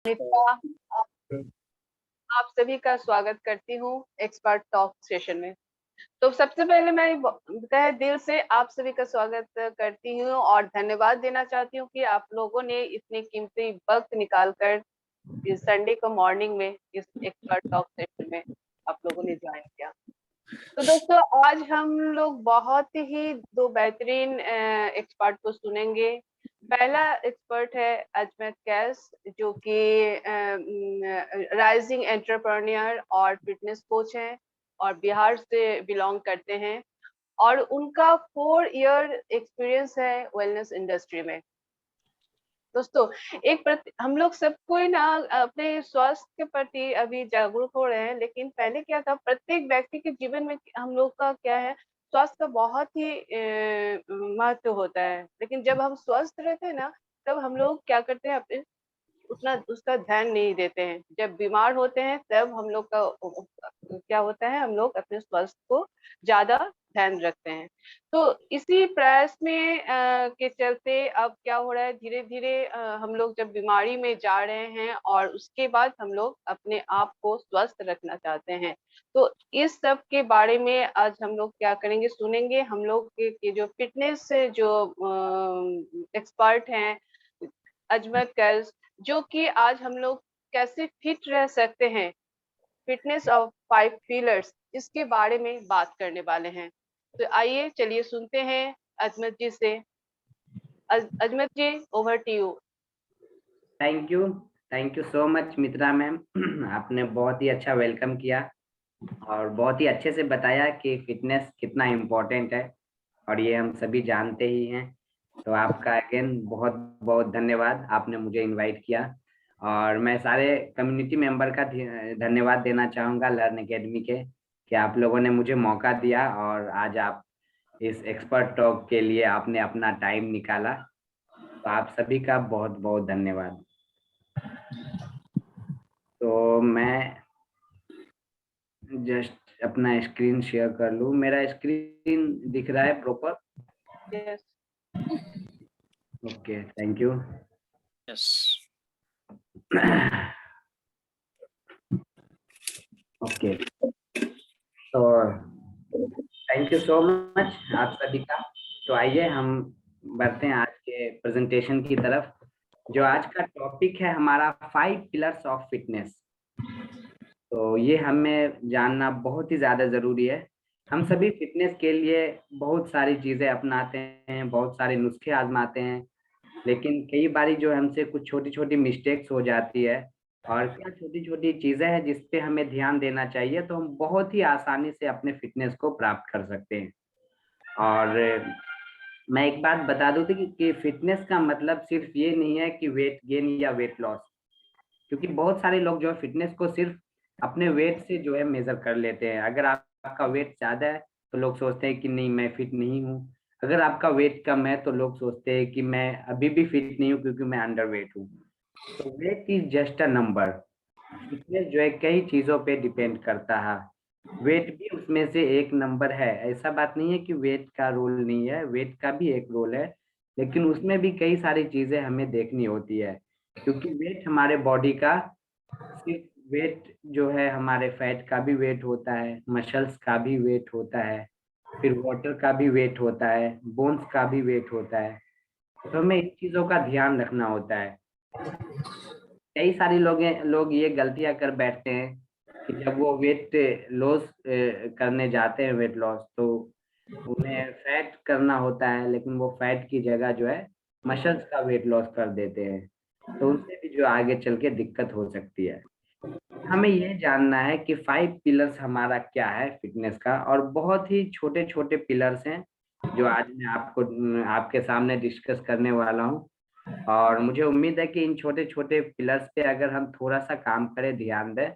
नित्या, आप सभी का स्वागत करती हूँ एक्सपर्ट टॉक सेशन में। तो सबसे पहले मैं तहे दिल से आप सभी का स्वागत करती हूँ और धन्यवाद देना चाहती हूँ कि आप लोगों ने इतने कीमती वक्त निकालकर इस संडे को मॉर्निंग में इस एक्सपर्ट टॉक सेशन में आप लोगों ने ज्वाइन किया। तो दोस्तों, आज हम लोग बहुत ही दो बेहतरीन एक्सपर्ट को सुनेंगे। पहला एक्सपर्ट है अजमत कैस, जो कि राइजिंग एंटरप्रेन्योर और फिटनेस कोच हैं और बिहार से बिलोंग करते हैं और उनका 4 ईयर एक्सपीरियंस है वेलनेस इंडस्ट्री में। दोस्तों, हम लोग सब कोई ना अपने स्वास्थ्य के प्रति अभी जागरूक हो रहे हैं, लेकिन पहले क्या था, प्रत्येक व्यक्ति के जीवन में हम लोग का क्या है, स्वास्थ्य का बहुत ही महत्व होता है। लेकिन जब हम स्वस्थ रहते हैं ना, तब हम लोग क्या करते हैं, अपने उतना उसका ध्यान नहीं देते हैं। जब बीमार होते हैं तब हम लोग का क्या होता है, हम लोग अपने स्वास्थ्य को ज्यादा ध्यान रखते हैं। तो इसी प्रयास में के चलते अब क्या हो रहा है, धीरे धीरे हम लोग जब बीमारी में जा रहे हैं और उसके बाद हम लोग अपने आप को स्वस्थ रखना चाहते हैं। तो इस सब के बारे में आज हम लोग क्या करेंगे, सुनेंगे। हम लोग के जो फिटनेस से जो एक्सपर्ट हैं अजमत कैस, जो कि आज हम लोग कैसे फिट रह सकते हैं, फिटनेस ऑफ 5 पिलर्स, इसके बारे में बात करने वाले हैं। तो आइए चलिए सुनते हैं अजमत जी से। Azmat ji, over to you. Thank you. Thank you so much Mitra ma'am. आपने बहुत ही अच्छा वेलकम किया और बहुत ही अच्छे से बताया कि फिटनेस कितना इम्पोर्टेंट है और ये हम सभी जानते ही हैं। तो आपका अगेन बहुत बहुत धन्यवाद, आपने मुझे इनवाइट किया। और मैं सारे कम्युनिटी मेंबर का धन्यवाद देना चाहूँगा लर्न एकेडमी के, कि आप लोगों ने मुझे मौका दिया और आज आप इस एक्सपर्ट टॉक के लिए आपने अपना टाइम निकाला। तो आप सभी का बहुत बहुत धन्यवाद। तो मैं जस्ट अपना स्क्रीन शेयर कर लूँ। मेरा स्क्रीन दिख रहा है proper? Yes. Okay, thank you. Yes. Okay, तो थैंक यू सो मच आप सभी का। तो आइए हम बढ़ते हैं आज के प्रेजेंटेशन की तरफ। जो आज का टॉपिक है हमारा 5 पिलर्स ऑफ फिटनेस। तो ये हमें जानना बहुत ही ज़्यादा ज़रूरी है। हम सभी फिटनेस के लिए बहुत सारी चीज़ें अपनाते हैं, बहुत सारे नुस्खे आजमाते हैं, लेकिन कई बारी जो हमसे कुछ छोटी छोटी मिस्टेक्स हो जाती है। और क्या छोटी छोटी चीज़ें हैं जिस पे हमें ध्यान देना चाहिए, तो हम बहुत ही आसानी से अपने फिटनेस को प्राप्त कर सकते हैं। और मैं एक बात बता दूं कि फिटनेस का मतलब सिर्फ ये नहीं है कि वेट गेन या वेट लॉस, क्योंकि बहुत सारे लोग जो है फिटनेस को सिर्फ अपने वेट से जो है मेजर कर लेते हैं। अगर आपका वेट ज्यादा है तो लोग सोचते हैं कि नहीं मैं फिट नहीं हूँ। अगर आपका वेट कम है तो लोग सोचते हैं कि मैं अभी भी फिट नहीं हूँ क्योंकि मैं अंडर वेट हूँ। तो weight is just a number. Fitness जो है कई चीजों पे डिपेंड करता है। वेट भी उसमें से एक नंबर है। ऐसा बात नहीं है कि वेट का रोल नहीं है, वेट का भी एक रोल है, लेकिन उसमें भी कई सारी चीजें हमें देखनी होती है। क्योंकि वेट हमारे बॉडी का सिर्फ वेट जो है, हमारे फैट का भी वेट होता है, मसल्स का भी वेट होता है, फिर वाटर का भी वेट होता है, बोन्स का भी वेट होता है। तो हमें इन चीजों का ध्यान रखना होता है। कई सारे लोग ये गलतियां कर बैठते हैं कि जब वो वेट लॉस करने जाते हैं, वेट लॉस, तो उन्हें फैट करना होता है, लेकिन वो फैट की जगह जो है मसल्स का वेट लॉस कर देते हैं। तो उनसे भी जो आगे चल के दिक्कत हो सकती है। हमें ये जानना है कि 5 पिलर्स हमारा क्या है फिटनेस का, और बहुत ही छोटे छोटे पिलर्स हैं जो आज मैं आपको आपके सामने डिस्कस करने वाला हूँ। और मुझे उम्मीद है कि इन छोटे छोटे पिलर्स पे अगर हम थोड़ा सा काम करें, ध्यान दें,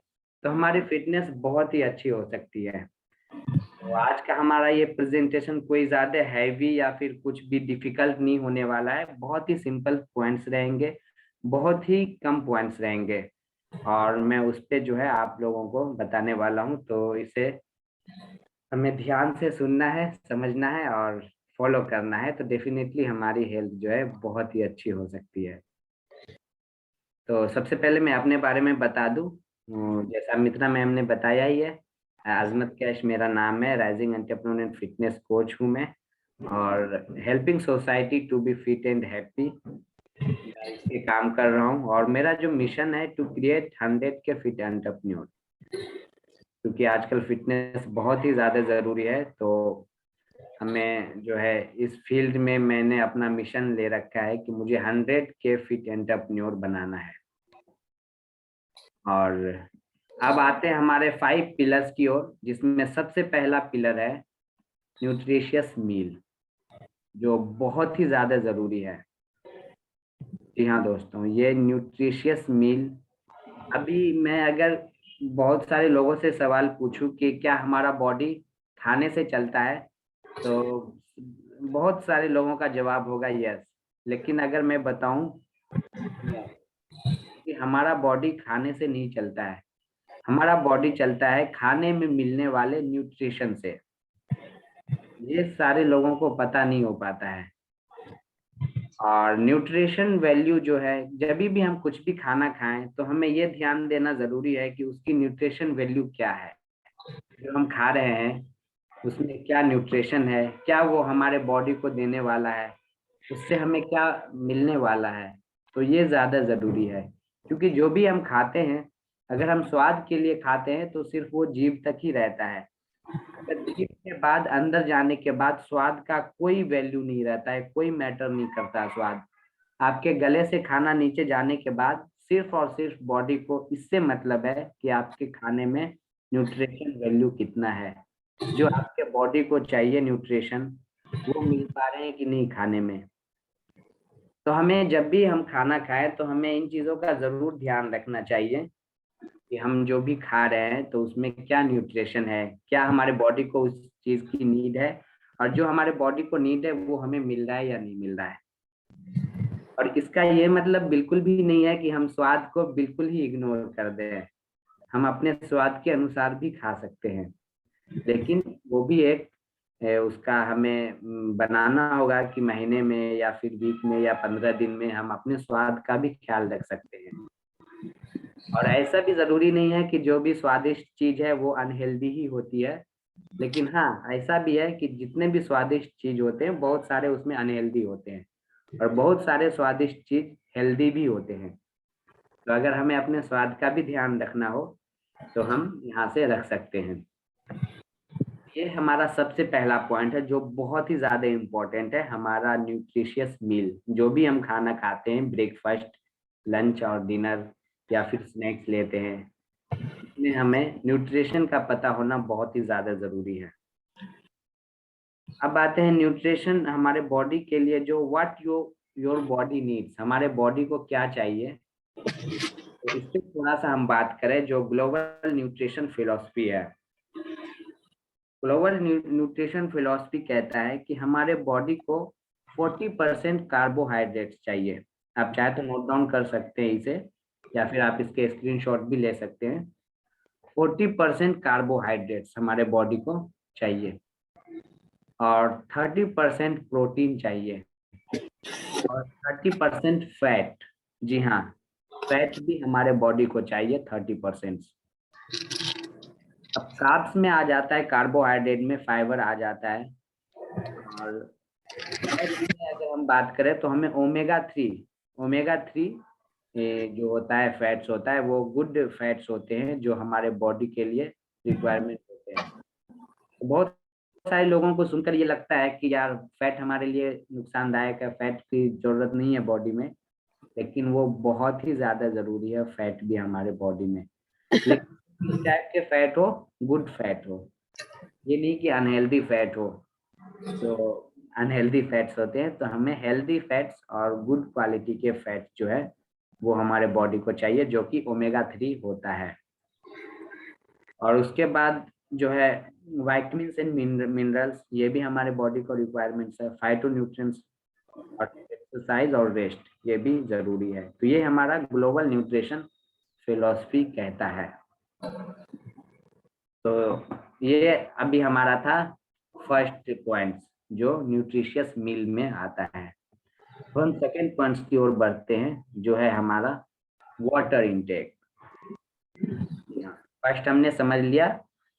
तो हमारी फिटनेस बहुत ही अच्छी हो सकती है। तो आज का हमारा ये प्रेजेंटेशन कोई ज्यादा हैवी या फिर कुछ भी डिफिकल्ट नहीं होने वाला है। बहुत ही सिंपल पॉइंट्स रहेंगे, बहुत ही कम पॉइंट्स रहेंगे, और मैं उस पे जो है आप लोगों को बताने वाला हूँ। तो इसे हमें ध्यान से सुनना है, समझना है और फॉलो करना है, तो डेफिनेटली हमारी हेल्थ जो है बहुत ही अच्छी हो सकती है। तो सबसे पहले मैं अपने बारे में बता दूं, जैसा मित्रा मैम ने बताया ही है, आजमत कैश मेरा नाम है, rising entrepreneur and fitness coach हूँ मैं, और helping society to be fit and happy इसके काम कर रहा हूँ। और मेरा जो मिशन है टू क्रिएट 100 के फिट एंटरप्रेन्योर, क्योंकि आजकल फिटनेस बहुत ही ज्यादा जरूरी है। तो हमें जो है इस फील्ड में मैंने अपना मिशन ले रखा है कि मुझे 100 के फिट एंटरप्रेन्योर बनाना है। और अब आते हैं हमारे 5 पिलर्स की ओर, जिसमें सबसे पहला पिलर है न्यूट्रिशियस मील, जो बहुत ही ज्यादा जरूरी है। जी हाँ दोस्तों, ये न्यूट्रिशियस मील, अभी मैं अगर बहुत सारे लोगों से सवाल पूछूं कि क्या हमारा बॉडी खाने से चलता है, तो बहुत सारे लोगों का जवाब होगा यस। लेकिन अगर मैं बताऊं कि हमारा बॉडी खाने से नहीं चलता है, हमारा बॉडी चलता है खाने में मिलने वाले न्यूट्रिशन से। ये सारे लोगों को पता नहीं हो पाता है। और न्यूट्रिशन वैल्यू जो है, जब भी हम कुछ भी खाना खाएं तो हमें ये ध्यान देना जरूरी है कि उसकी न्यूट्रिशन वैल्यू क्या है। जो हम खा रहे हैं उसमें क्या न्यूट्रिशन है, क्या वो हमारे बॉडी को देने वाला है, उससे हमें क्या मिलने वाला है। तो ये ज्यादा जरूरी है, क्योंकि जो भी हम खाते हैं, अगर हम स्वाद के लिए खाते हैं तो सिर्फ वो जीभ तक ही रहता है। अगर जीभ के बाद अंदर जाने के बाद स्वाद का कोई वैल्यू नहीं रहता है, कोई मैटर नहीं करता स्वाद। आपके गले से खाना नीचे जाने के बाद सिर्फ और सिर्फ बॉडी को इससे मतलब है कि आपके खाने में न्यूट्रिशन वैल्यू कितना है, जो आपके बॉडी को चाहिए न्यूट्रिशन वो मिल पा रहे हैं कि नहीं खाने में। तो हमें जब भी हम खाना खाएं तो हमें इन चीजों का जरूर ध्यान रखना चाहिए कि हम जो भी खा रहे हैं तो उसमें क्या न्यूट्रिशन है, क्या हमारे बॉडी को उस चीज की नीड है, और जो हमारे बॉडी को नीड है वो हमें मिल रहा है या नहीं मिल रहा है। और इसका ये मतलब बिल्कुल भी नहीं है कि हम स्वाद को बिल्कुल ही इग्नोर कर दें। हम अपने स्वाद के अनुसार भी खा सकते हैं, लेकिन वो भी एक उसका हमें बनाना होगा कि महीने में या फिर वीक में या 15 दिन में हम अपने स्वाद का भी ख्याल रख सकते हैं। और ऐसा भी जरूरी नहीं है कि जो भी स्वादिष्ट चीज है वो अनहेल्दी ही होती है। लेकिन हाँ, ऐसा भी है कि जितने भी स्वादिष्ट चीज होते हैं बहुत सारे उसमें अनहेल्दी होते हैं, और बहुत सारे स्वादिष्ट चीज हेल्दी भी होते हैं। तो अगर हमें अपने स्वाद का भी ध्यान रखना हो तो हम यहाँ से रख सकते हैं। ये हमारा सबसे पहला पॉइंट है जो बहुत ही ज्यादा इम्पोर्टेंट है, हमारा न्यूट्रिशियस मील। जो भी हम खाना खाते हैं, ब्रेकफास्ट, लंच और डिनर या फिर स्नैक्स लेते हैं, इसमें हमें न्यूट्रिशन का पता होना बहुत ही ज्यादा जरूरी है। अब आते हैं न्यूट्रिशन हमारे बॉडी के लिए, जो व्हाट योर बॉडी नीड्स, हमारे बॉडी को क्या चाहिए। तो इस पे थोड़ा सा हम बात करें, जो ग्लोबल न्यूट्रिशन फिलॉसफी है। ग्लोबल न्यूट्रिशन फिलॉसफी कहता है कि हमारे बॉडी को 40% कार्बोहाइड्रेट्स चाहिए। आप चाहे तो नोट डाउन कर सकते हैं इसे, या फिर आप इसके स्क्रीनशॉट भी ले सकते हैं। 40% कार्बोहाइड्रेट्स हमारे बॉडी को चाहिए, और 30% प्रोटीन चाहिए, और 30% फैट। जी हाँ, फैट भी हमारे बॉडी को चाहिए 30%। अब कार्ब्स में आ जाता है, कार्बोहाइड्रेट में फाइबर आ जाता है। और फैट में अगर हम बात करें तो हमें ओमेगा 3 जो होता है फैट्स होता है, वो गुड फैट्स होते हैं जो हमारे बॉडी के लिए रिक्वायरमेंट होते हैं। तो बहुत सारे लोगों को सुनकर ये लगता है कि यार फैट हमारे लिए नुकसानदायक है, फैट की जरूरत नहीं है बॉडी में। लेकिन वो बहुत ही ज्यादा जरूरी है, फैट भी हमारे बॉडी में। लेकिन इस टाइप के फैट हो, गुड फैट हो, ये नहीं कि अनहेल्दी फैट हो। तो अनहेल्दी फैट्स होते हैं, तो हमें हेल्दी फैट्स और गुड क्वालिटी के फैट्स जो है वो हमारे बॉडी को चाहिए, जो कि ओमेगा 3 होता है। और उसके बाद जो है वाइटमिन्स एंड मिनरल्स, ये भी हमारे बॉडी को रिक्वायरमेंट्स है। फाइटोन्यूट्रिएंट्स और एक्सरसाइज और रेस्ट, ये भी जरूरी है। तो ये हमारा ग्लोबल न्यूट्रिशन फिलॉसफी कहता है। तो ये अभी हमारा था फर्स्ट पॉइंट जो न्यूट्रिशियस मील में आता है। तो हम सेकेंड पॉइंट्स की ओर बढ़ते हैं, जो है हमारा वाटर इनटेक। फर्स्ट हमने समझ लिया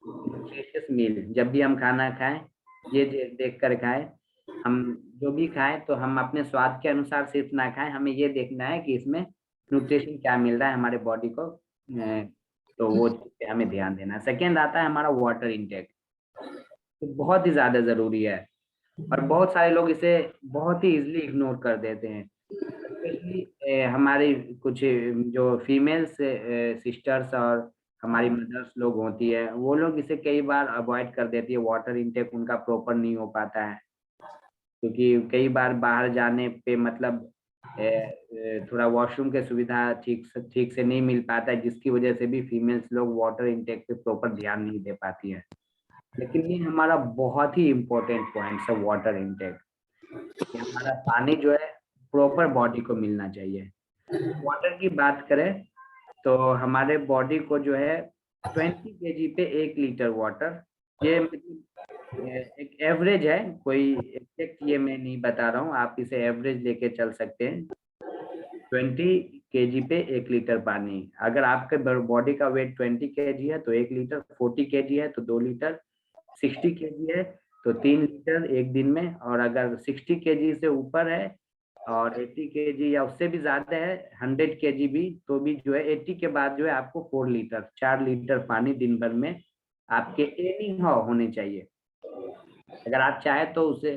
न्यूट्रिशियस मील, जब भी हम खाना खाएं ये देख कर खाएं। हम जो भी खाएं तो हम अपने स्वाद के अनुसार सिर्फ ना खाएं, हमें ये देखना है कि इसमें न्यूट्रिशन क्या मिल रहा है हमारे बॉडी को, तो वो चीज़ पे हमें ध्यान देना है। सेकेंड आता है हमारा वाटर इनटेक, तो बहुत ही ज्यादा जरूरी है और बहुत सारे लोग इसे बहुत ही इजिली इग्नोर कर देते हैं। स्पेशली हमारी कुछ जो फीमेल्स सिस्टर्स और हमारी मदर्स लोग होती है, वो लोग इसे कई बार अवॉइड कर देती है, वाटर इनटेक उनका प्रॉपर नहीं हो पाता है, क्योंकि कई बार बाहर जाने पे मतलब थोड़ा वॉशरूम के सुविधा ठीक से नहीं मिल पाता है, जिसकी वजह से भी फीमेल्स लोग वाटर इनटेक पे प्रॉपर ध्यान नहीं दे पाती है। लेकिन ये हमारा बहुत ही इम्पोर्टेंट पॉइंट है वाटर इनटेक, कि हमारा पानी जो है प्रॉपर बॉडी को मिलना चाहिए। वाटर की बात करें तो हमारे बॉडी को जो है 20 केजी पे 1 लीटर वाटर, ये मतलब एक एवरेज है, कोई एग्जैक्ट ये मैं नहीं बता रहा हूँ, आप इसे एवरेज लेके चल सकते हैं। 20 केजी पे 1 लीटर पानी, अगर आपके बॉडी का वेट 20 केजी है तो 1 लीटर, 40 केजी है तो 2 लीटर, 60 केजी है तो 3 लीटर एक दिन में, और अगर 60 केजी से ऊपर है और 80 केजी या उससे भी ज्यादा है, 100 केजी भी, तो भी जो है 80 के बाद जो है आपको 4 लीटर, 4 लीटर पानी दिन भर में आपके एनी हाउ होने चाहिए। अगर आप चाहे तो उसे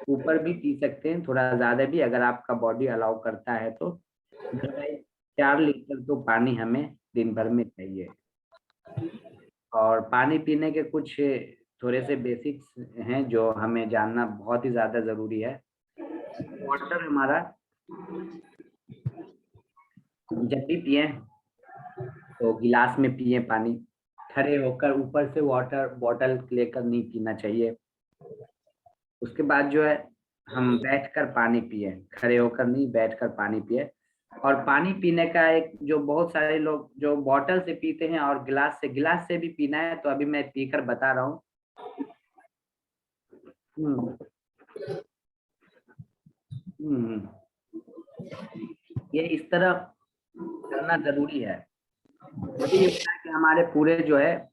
ऊपर भी पी सकते हैं, थोड़ा ज्यादा भी, अगर आपका बॉडी अलाउ करता है तो। अदरवाइज 4 लीटर तो पानी हमें दिन भर में चाहिए। और पानी पीने के कुछ थोड़े से बेसिक्स हैं जो हमें जानना बहुत ही ज्यादा जरूरी है। वाटर हमारा जब भी पिए तो गिलास में पिए पानी, खड़े होकर ऊपर से वाटर बॉटल लेकर नहीं पीना चाहिए। उसके बाद जो है हम बैठकर पानी पिए, खड़े होकर नहीं, बैठकर पानी पिए। और पानी पीने का एक जो बहुत सारे लोग जो बॉटल से पीते हैं और गिलास से भी पीना है, तो अभी मैं पीकर बता रहा हूँ। हम्म, हम्म, ये इस तरह करना जरूरी है। अभी ये होता है कि हमारे पूरे जो है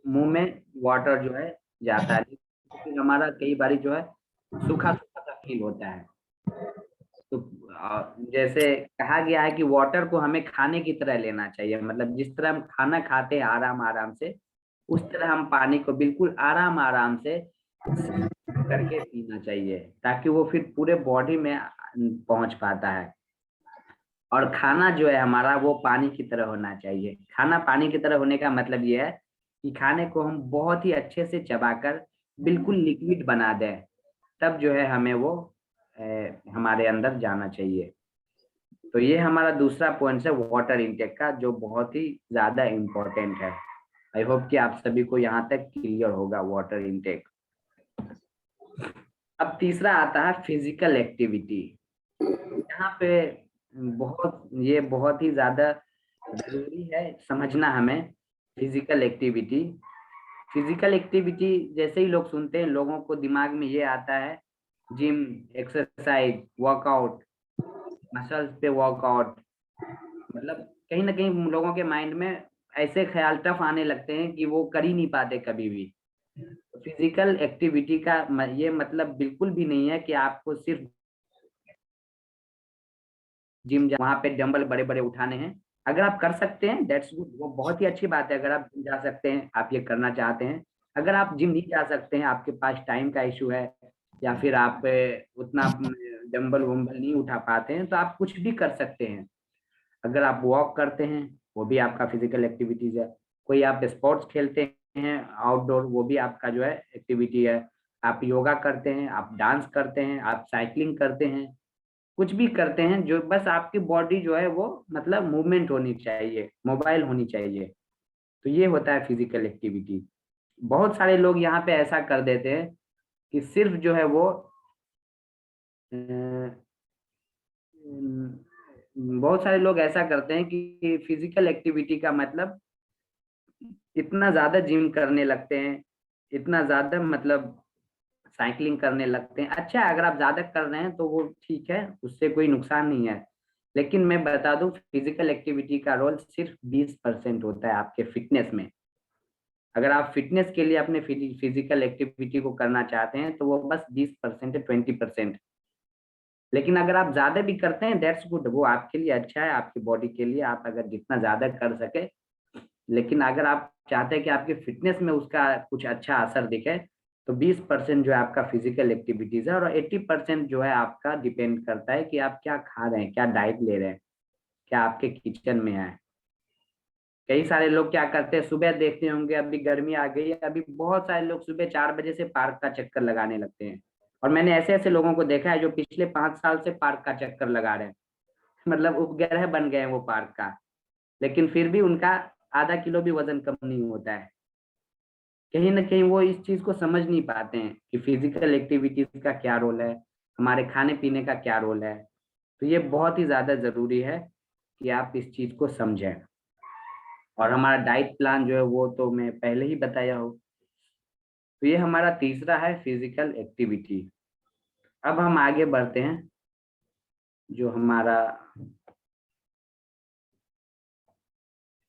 मुंह में वाटर जो है जाता है, फिर हमारा कई बारी जो है सूखा सूखा सा फील होता है। तो जैसे कहा गया है कि वाटर को हमें खाने की तरह लेना चाहिए, मतलब जिस तरह हम खाना खाते हैं आराम आराम से, उस तरह हम पानी को बिल्कुल आराम आराम से करके पीना चाहिए, ताकि वो फिर पूरे बॉडी में पहुंच पाता है। और खाना जो है हमारा वो पानी की तरह होना चाहिए। खाना पानी की तरह होने का मतलब ये है कि खाने को हम बहुत ही अच्छे से चबाकर बिल्कुल लिक्विड बना दें, तब जो है हमें वो हमारे अंदर जाना चाहिए। तो ये हमारा दूसरा पॉइंट है वाटर इनटेक का, जो बहुत ही ज्यादा इम्पोर्टेंट है। आई होप कि आप सभी को यहाँ तक क्लियर होगा वाटर इनटेक। अब तीसरा आता है फिजिकल एक्टिविटी। यहाँ पे बहुत ही ज्यादा जरूरी है समझना हमें फिजिकल एक्टिविटी। फिजिकल एक्टिविटी जैसे ही लोग सुनते हैं, लोगों को दिमाग में ये आता है जिम, एक्सरसाइज, वर्कआउट, मसल्स पे वर्कआउट, मतलब कहीं ना कहीं लोगों के माइंड में ऐसे ख्याल टफ आने लगते हैं कि वो कर ही नहीं पाते कभी भी। फिजिकल एक्टिविटी का ये मतलब बिल्कुल भी नहीं है कि आपको सिर्फ जिम वहां पे डंबल बड़े बड़े उठाने हैं। अगर आप कर सकते हैं दैट्स गुड, वो बहुत ही अच्छी बात है। अगर आप जिम जा सकते हैं, आप ये करना चाहते हैं। अगर आप जिम नहीं जा सकते हैं, आपके पास टाइम का इशू है, या फिर आप उतना डंबल वम्बल नहीं उठा पाते हैं, तो आप कुछ भी कर सकते हैं। अगर आप वॉक करते हैं, वो भी आपका फिजिकल एक्टिविटीज है। कोई आप स्पोर्ट्स खेलते हैं आउटडोर, वो भी आपका जो है एक्टिविटी है। आप योगा करते हैं, आप डांस करते हैं, आप साइकिलिंग करते हैं, कुछ भी करते हैं, जो बस आपकी बॉडी जो है वो मतलब मूवमेंट होनी चाहिए, मोबाइल होनी चाहिए। तो ये होता है फिजिकल एक्टिविटी। बहुत सारे लोग यहाँ पे ऐसा कर देते हैं कि सिर्फ जो है वो बहुत सारे लोग ऐसा करते हैं कि फिजिकल एक्टिविटी का मतलब इतना ज्यादा जिम करने लगते हैं, इतना ज्यादा मतलब साइकिलिंग करने लगते हैं। अच्छा, अगर आप ज्यादा कर रहे हैं तो वो ठीक है, उससे कोई नुकसान नहीं है। लेकिन मैं बता दूं, फिजिकल एक्टिविटी का रोल सिर्फ 20% होता है आपके फिटनेस में। अगर आप फिटनेस के लिए अपने फिजिकल एक्टिविटी को करना चाहते हैं तो वो बस 20% है, 20%। लेकिन अगर आप ज्यादा भी करते हैं, दैट्स गुड, वो आपके लिए अच्छा है, आपकी बॉडी के लिए, आप अगर जितना ज्यादा कर सके। लेकिन अगर आप चाहते हैं कि आपके फिटनेस में उसका कुछ अच्छा असर दिखे, तो 20% जो है आपका फिजिकल एक्टिविटीज है, और 80% जो है आपका डिपेंड करता है कि आप क्या खा रहे हैं, क्या डाइट ले रहे हैं, क्या आपके किचन में है। कई सारे लोग क्या करते हैं, सुबह देखते होंगे, अभी गर्मी आ गई है, अभी बहुत सारे लोग सुबह 4 बजे से पार्क का चक्कर लगाने लगते हैं। और मैंने ऐसे ऐसे लोगों को देखा है जो पिछले 5 साल से पार्क का चक्कर लगा रहे हैं। मतलब उपग्रह बन गए हैं वो पार्क का। लेकिन फिर भी उनका आधा किलो भी वजन कम नहीं होता है। कहीं ना कहीं वो इस चीज को समझ नहीं पाते हैं कि फिजिकल एक्टिविटीज का क्या रोल है, हमारे खाने पीने का क्या रोल है। तो ये बहुत ही ज्यादा जरूरी है कि आप इस चीज को समझें। और हमारा डाइट प्लान जो है वो तो मैं पहले ही बताया हूँ। तो ये हमारा तीसरा है फिजिकल एक्टिविटी। अब हम आगे बढ़ते हैं। जो हमारा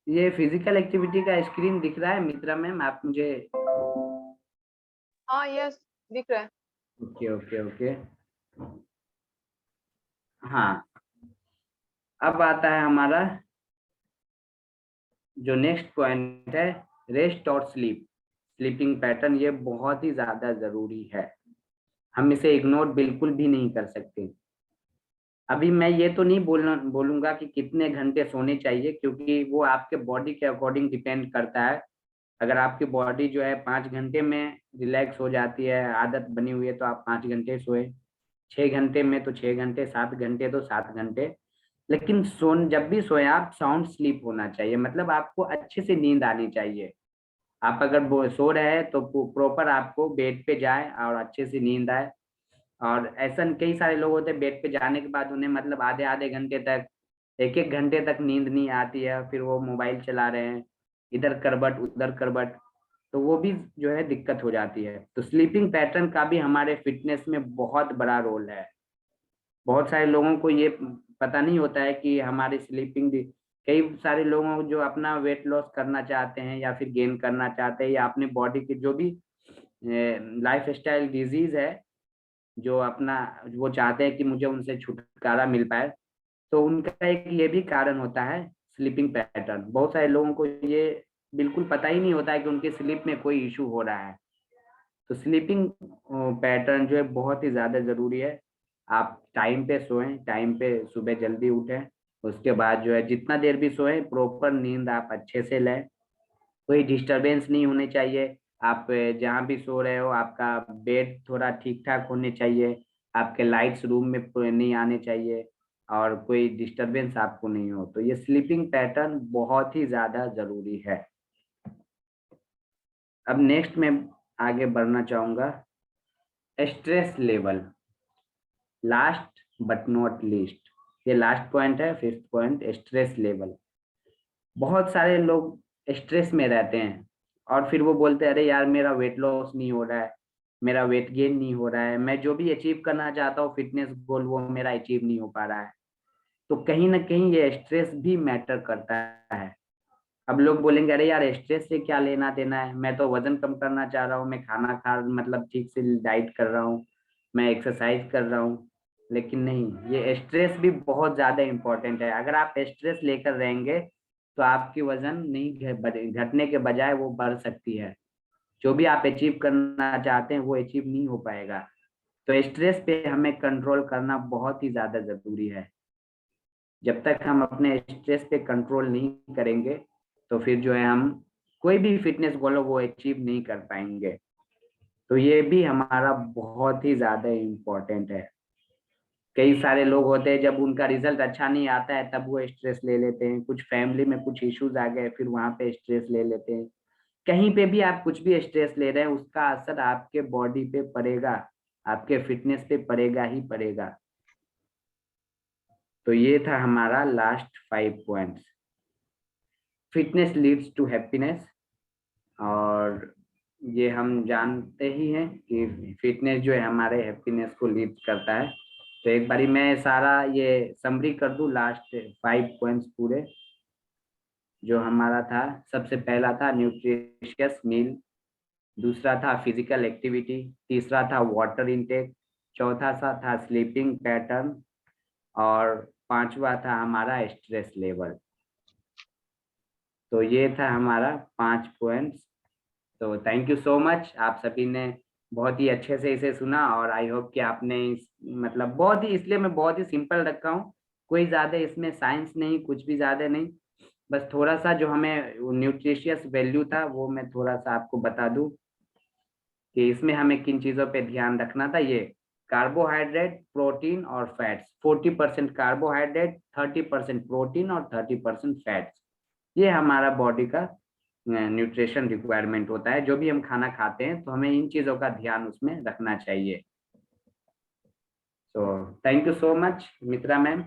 ये फिजिकल एक्टिविटी का स्क्रीन दिख रहा है मित्रा मैम, आप मुझे? हाँ यस, दिख रहा है। Okay okay okay. हाँ, अब आता है हमारा जो नेक्स्ट पॉइंट है, रेस्ट और स्लीप, स्लीपिंग पैटर्न। ये बहुत ही ज्यादा जरूरी है, हम इसे इग्नोर बिल्कुल भी नहीं कर सकते। अभी मैं ये तो नहीं बोलूंगा कि कितने घंटे सोने चाहिए, क्योंकि वो आपके बॉडी के अकॉर्डिंग डिपेंड करता है। अगर आपकी बॉडी जो है 5 घंटे में रिलैक्स हो जाती है, आदत बनी हुई है, तो आप 5 घंटे सोए। 6 घंटे में तो 6 घंटे, 7 घंटे तो 7 घंटे। लेकिन सोन जब भी सोए आप, साउंड स्लीप होना चाहिए, मतलब आपको अच्छे से नींद आनी चाहिए। आप अगर सो रहे हैं तो प्रॉपर आपको बेड पे जाए और अच्छे से नींद आए। और ऐसा कई सारे लोग होते हैं, बेड पे जाने के बाद उन्हें मतलब आधे आधे घंटे तक, एक एक घंटे तक नींद नहीं आती है, फिर वो मोबाइल चला रहे हैं, इधर करबट उधर करबट। तो वो भी जो है दिक्कत हो जाती है। तो स्लीपिंग पैटर्न का भी हमारे फिटनेस में बहुत बड़ा रोल है। बहुत सारे लोगों को ये पता नहीं होता है कि हमारी स्लीपिंग भी, कई सारे लोगों जो अपना वेट लॉस करना चाहते हैं या फिर गेन करना चाहते हैं, या अपने बॉडी के जो भी लाइफ स्टाइल डिजीज है, जो अपना वो चाहते हैं कि मुझे उनसे छुटकारा मिल पाए, तो उनका एक ये भी कारण होता है स्लीपिंग पैटर्न। बहुत सारे लोगों को ये बिल्कुल पता ही नहीं होता है कि उनके स्लीप में कोई इशू हो रहा है। तो स्लीपिंग पैटर्न जो है बहुत ही ज्यादा जरूरी है। आप टाइम पे सोएं, टाइम पे सुबह जल्दी उठें। उसके बाद जो है जितना देर भी सोएं, प्रॉपर नींद आप अच्छे से लें। कोई डिस्टरबेंस नहीं होने चाहिए। आप जहाँ भी सो रहे हो, आपका बेड थोड़ा ठीक ठाक होने चाहिए। आपके लाइट्स रूम में नहीं आने चाहिए, और कोई डिस्टरबेंस आपको नहीं हो। तो ये स्लीपिंग पैटर्न बहुत ही ज्यादा जरूरी है। अब नेक्स्ट मैं आगे बढ़ना चाहूंगा, stress level, last but not least. ये लास्ट पॉइंट है, फिफ्थ पॉइंट, स्ट्रेस लेवल। बहुत सारे लोग स्ट्रेस में रहते हैं, और फिर वो बोलते हैं अरे यार मेरा वेट लॉस नहीं हो रहा है, मेरा वेट गेन नहीं हो रहा है, मैं जो भी अचीव करना चाहता हूँ फिटनेस गोल, वो मेरा अचीव नहीं हो पा रहा है। तो कहीं ना कहीं ये स्ट्रेस भी मैटर करता है। अब लोग बोलेंगे अरे यार स्ट्रेस से क्या लेना देना है, मैं तो वजन कम करना चाह रहा हूँ, मैं खाना खा मतलब ठीक से डाइट कर रहा हूँ, मैं एक्सरसाइज कर रहा हूँ। लेकिन नहीं, ये स्ट्रेस भी बहुत ज्यादा इंपॉर्टेंट है। अगर आप स्ट्रेस लेकर रहेंगे तो आपकी वजन नहीं घटने के बजाय वो बढ़ सकती है। जो भी आप अचीव करना चाहते हैं वो अचीव नहीं हो पाएगा। तो स्ट्रेस पे हमें कंट्रोल करना बहुत ही ज्यादा जरूरी है। जब तक हम अपने स्ट्रेस पे कंट्रोल नहीं करेंगे, तो फिर जो है हम कोई भी फिटनेस गोल हो वो अचीव नहीं कर पाएंगे। तो ये भी हमारा बहुत ही ज्यादा इम्पोर्टेंट है। कई सारे लोग होते हैं, जब उनका रिजल्ट अच्छा नहीं आता है तब वो स्ट्रेस ले लेते हैं, कुछ फैमिली में कुछ इश्यूज आ गए फिर वहां पे स्ट्रेस ले लेते हैं। कहीं पे भी आप कुछ भी स्ट्रेस ले रहे हैं, उसका असर आपके बॉडी पे पड़ेगा, आपके फिटनेस पे पड़ेगा ही पड़ेगा। तो ये था हमारा last 5 points. Fitness leads to happiness. और ये हम जानते ही हैं कि फिटनेस जो है हमारे हैप्पीनेस को लीड करता है। तो एक बारी मैं सारा ये समरी कर दूं, लास्ट 5 पॉइंट्स पूरे जो हमारा था। सबसे पहला था न्यूट्रिशियस मील, दूसरा था फिजिकल एक्टिविटी, तीसरा था वाटर इनटेक, चौथा सा था स्लीपिंग पैटर्न, और पांचवा था हमारा स्ट्रेस लेवल। तो ये था हमारा 5 पॉइंट्स। तो थैंक यू सो मच, आप सभी ने बहुत ही अच्छे से इसे सुना, और आई होप कि आपने मतलब बहुत ही, इसलिए मैं बहुत ही सिंपल रखा हूँ, कोई ज्यादा इसमें साइंस नहीं, कुछ भी ज्यादा नहीं, बस थोड़ा सा जो हमें न्यूट्रिशियस वैल्यू था वो मैं थोड़ा सा आपको बता दूं कि इसमें हमें किन चीजों पे ध्यान रखना था। ये कार्बोहाइड्रेट, प्रोटीन और फैट्स, 40% कार्बोहाइड्रेट, 30% प्रोटीन और 30% फैट्स, ये हमारा बॉडी का न्यूट्रिशन रिक्वायरमेंट होता है। जो भी हम खाना खाते हैं तो हमें इन चीजों का ध्यान उसमें रखना चाहिए। So thank you so much Mitra ma'am,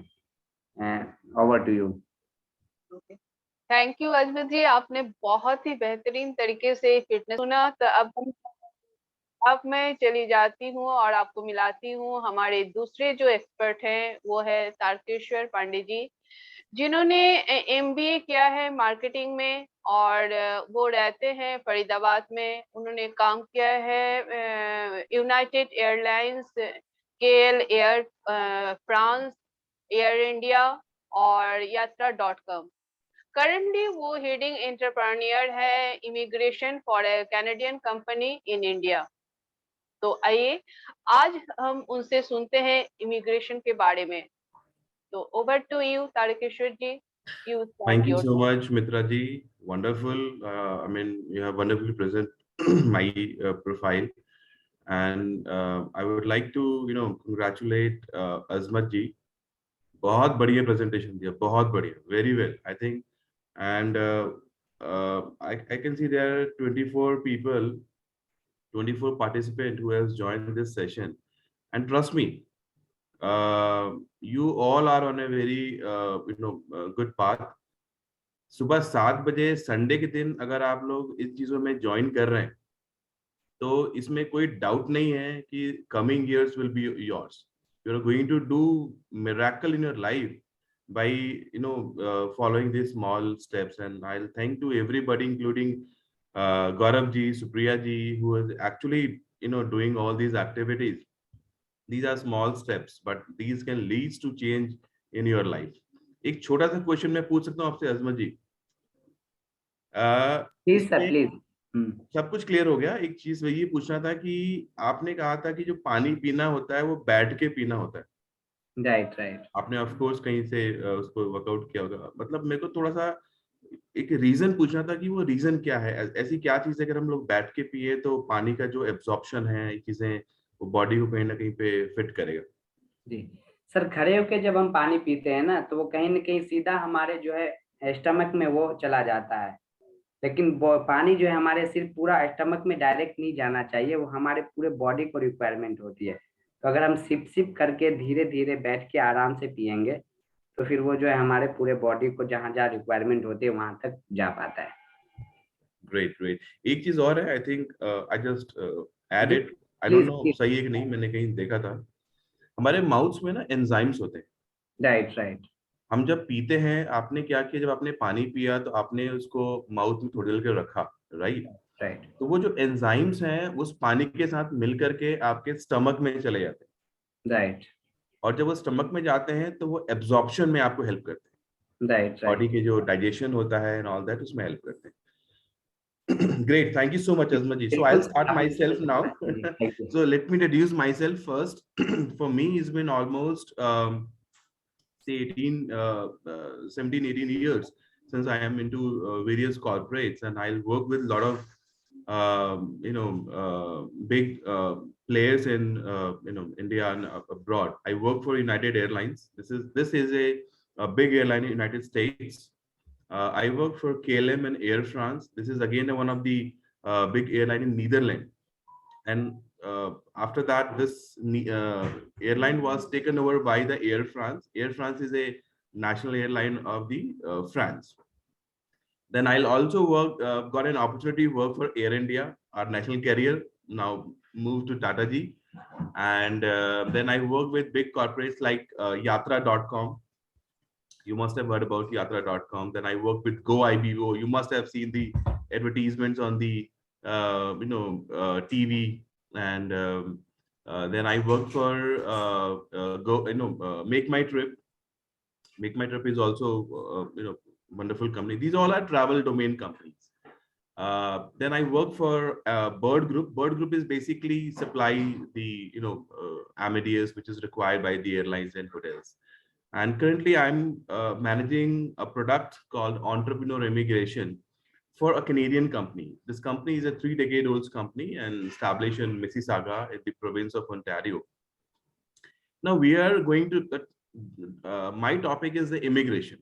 over to you. Thank you Azmat ji, आपने बहुत ही बेहतरीन तरीके से फिटनेस सुना। तो अब मैं चली जाती हूँ और आपको मिलाती हूँ हमारे दूसरे जो एक्सपर्ट हैं, वो है तारकेश्वर पांडे जी, जिन्होंने एमबीए किया है मार्केटिंग में, और वो रहते हैं फरीदाबाद में। उन्होंने काम किया है United airlines, KL air France, air India और यात्रा.com। करंटली वो हेडिंग एंटरप्रेन्योर है immigration for a Canadian company in India. तो आइए आज हम उनसे सुनते हैं इमिग्रेशन के बारे में। तो over to you Tarkeshwar ji, you start Thank you your. so much, Mitra ji. Wonderful. I mean, you have wonderfully present my profile, and I would like to, congratulate Azmat ji. बहुत बढ़िया presentation दिया, बहुत बढ़िया, very well, I think, and I can see there are 24 people, 24 participants who has joined this session, and trust me, you all are on a very good path. सुबह 7 बजे Sunday के दिन अगर आप लोग इस चीजों में ज्वाइन कर रहे हैं तो इसमें कोई डाउट नहीं है कि coming years will be yours. You are going to do miracle in your life by following these small steps, and I'll thank to everybody including Gaurav ji, Supriya ji, who is actually doing all these activities. These are small steps but these can lead to change in your life. एक छोटा सा question मैं पूछ सकता हूँ आपसे Azmat ji? Please sir please. सब कुछ क्लियर हो गया। एक चीज ये पूछना था कि आपने कहा था कि जो पानी पीना होता है वो बैठ के पीना होता है। Right right. आपने ऑफ कोर्स कहीं से उसको वर्कआउट किया होगा। मतलब मेरे को थोड़ा सा एक रीजन पूछना था कि वो रीजन क्या है, ऐसी क्या चीज है अगर हम लोग बैठ के पिए तो पानी का जो एब्जॉर्प्शन है चीजें वो बॉडी को कहीं ना कहीं पे फिट करेगा। जी सर, खड़े होके जब हम पानी पीते हैं ना तो वो कहीं ना कहीं सीधा हमारे जो है स्टमक में वो चला जाता है, लेकिन पानी जो है हमारे सिर्फ पूरा स्टमक में डायरेक्ट नहीं जाना चाहिए, वो हमारे पूरे बॉडी को रिक्वायरमेंट होती है। तो अगर हम सिप सिप करके धीरे धीरे बैठ के आराम से पियेंगे तो फिर वो जो है हमारे पूरे बॉडी को जहाँ जहाँ रिक्वायरमेंट होती है वहां तक जा पाता है। Great great. एक चीज और है, I think I just add it, I don't know सही है कि नहीं, मैंने कहीं देखा था हमारे माउथ में ना एंजाइम्स होते हैं। Right right. हम जब पीते हैं, आपने क्या किया, जब आपने पानी पिया तो आपने उसको माउथ में थोड़ी देर के रखा, राइट राइट। तो वो जो एंजाइम्स हैं उस पानी के साथ मिल करके आपके स्टमक में चले जाते हैं। राइट। और जब वो स्टमक में जाते हैं तो वो एब्जॉर्प्शन में आपको हेल्प करते हैं। Right body right. के जो डाइजेशन होता है एंड ऑल दैट उसमें हेल्प करते हैं। Great, thank you so much Azmat ji. So I'll start myself now. So let me introduce myself first. For me it's been almost say 17 18 years since I am into various corporates, and I'll work with a lot of big players in India and abroad. I work for United Airlines. This is a big airline in United States. I work for KLM and Air France. This is again one of the big airline in Netherlands. And after that, this airline was taken over by the Air France. Air France is a national airline of the France. Then I'll also got an opportunity to work for Air India, our national carrier, now moved to Tata Ji. And then I work with big corporates like Yatra.com. You must have heard about Yatra.com. Then I work with GoIBO. You must have seen the advertisements on the TV. And then I work for Make My Trip. Make My Trip is also wonderful company. These all are travel domain companies. Then I work for Bird Group. Bird Group is basically supply the Amadeus, which is required by the airlines and hotels. And currently, I'm managing a product called Entrepreneur Immigration for a Canadian company. This company is a 3-decade-old company and established in Mississauga in the province of Ontario. Now we are going to, my topic is the immigration.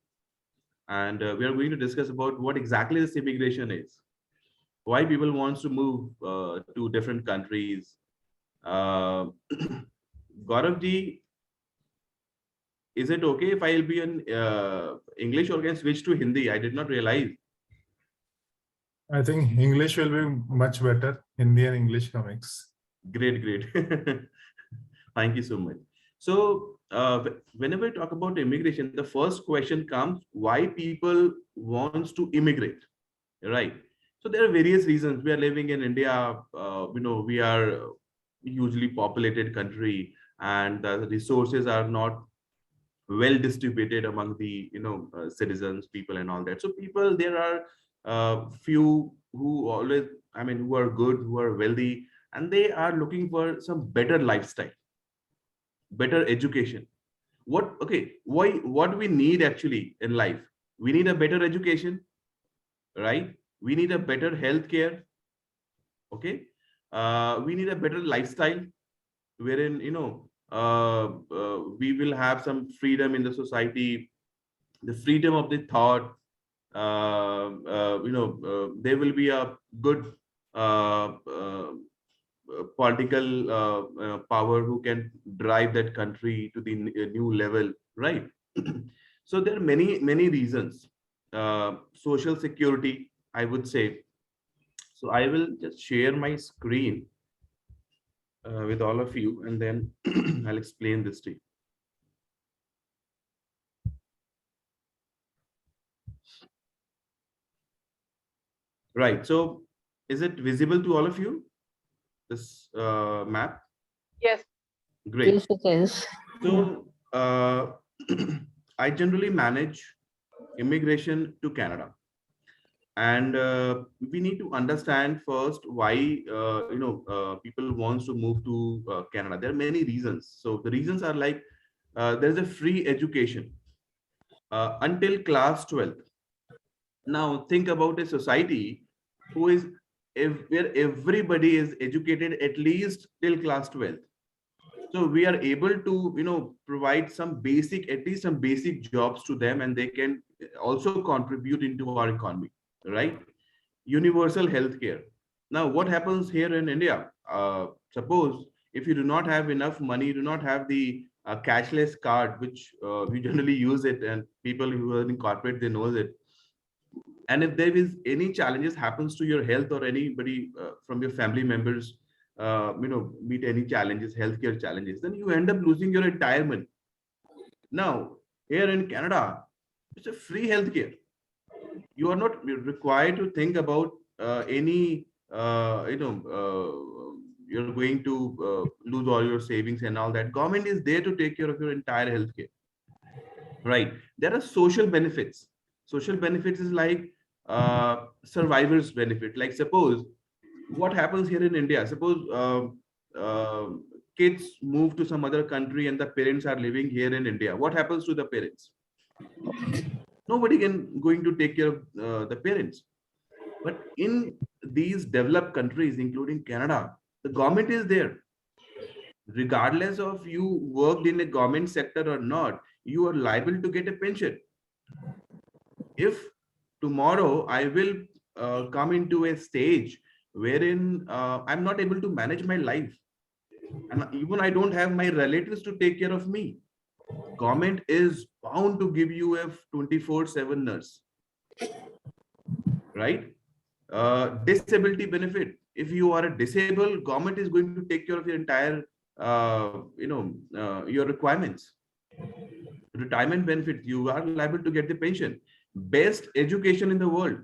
And we are going to discuss about what exactly this immigration is, why people want to move to different countries. Gauravji, is it okay if I'll be in English or can switch to Hindi? I did not realize. I think English will be much better. Hindi and English comics. Great. Thank you so much. So whenever we talk about immigration, the first question comes, why people wants to immigrate, right? So there are various reasons. We are living in India, we are hugely populated country, and the resources are not well distributed among the citizens, people and all that. So people, there are few who always, who are good, who are wealthy, and they are looking for some better lifestyle, better education. What we need actually in life? We need a better education, right? We need a better healthcare. Okay, we need a better lifestyle, wherein we will have some freedom in the society, the freedom of the thought. There will be a good political power who can drive that country to the new level, right? So there are many reasons. Social security, I would say. So I will just share my screen with all of you, and then I'll explain this to you. Right. So is it visible to all of you, this map? Yes. Great. Yes, it is. So I generally manage immigration to Canada. And we need to understand first why people wants to move to Canada. There are many reasons. So the reasons are like there's a free education until class 12th. Now think about a society who is where everybody is educated at least till class 12th. So we are able to provide some basic, at least some basic jobs to them, and they can also contribute into our economy, right? Universal healthcare. Now what happens here in India? Suppose if you do not have enough money, you do not have the cashless card, which we generally use it, and people who are in corporate, they know it. And if there is any challenges happens to your health, or anybody from your family members meet any challenges, healthcare challenges, then you end up losing your entire money. Now here in Canada, it's a free healthcare. You are not required to think about any you're going to lose all your savings and all that. Government is there to take care of your entire healthcare, right? There are social benefits. Social benefits is like survivors benefit. Like suppose what happens here in India, suppose kids move to some other country and the parents are living here in India. What happens to the parents? Nobody can going to take care of the parents. But in these developed countries, including Canada, the government is there. Regardless of you worked in a government sector or not, you are liable to get a pension. If tomorrow I will come into a stage wherein I'm not able to manage my life, and even I don't have my relatives to take care of me, government is bound to give you a 24/7 nurse, right? Disability benefit. If you are a disabled, government is going to take care of your entire your requirements. Retirement benefit, you are liable to get the pension. Best education in the world.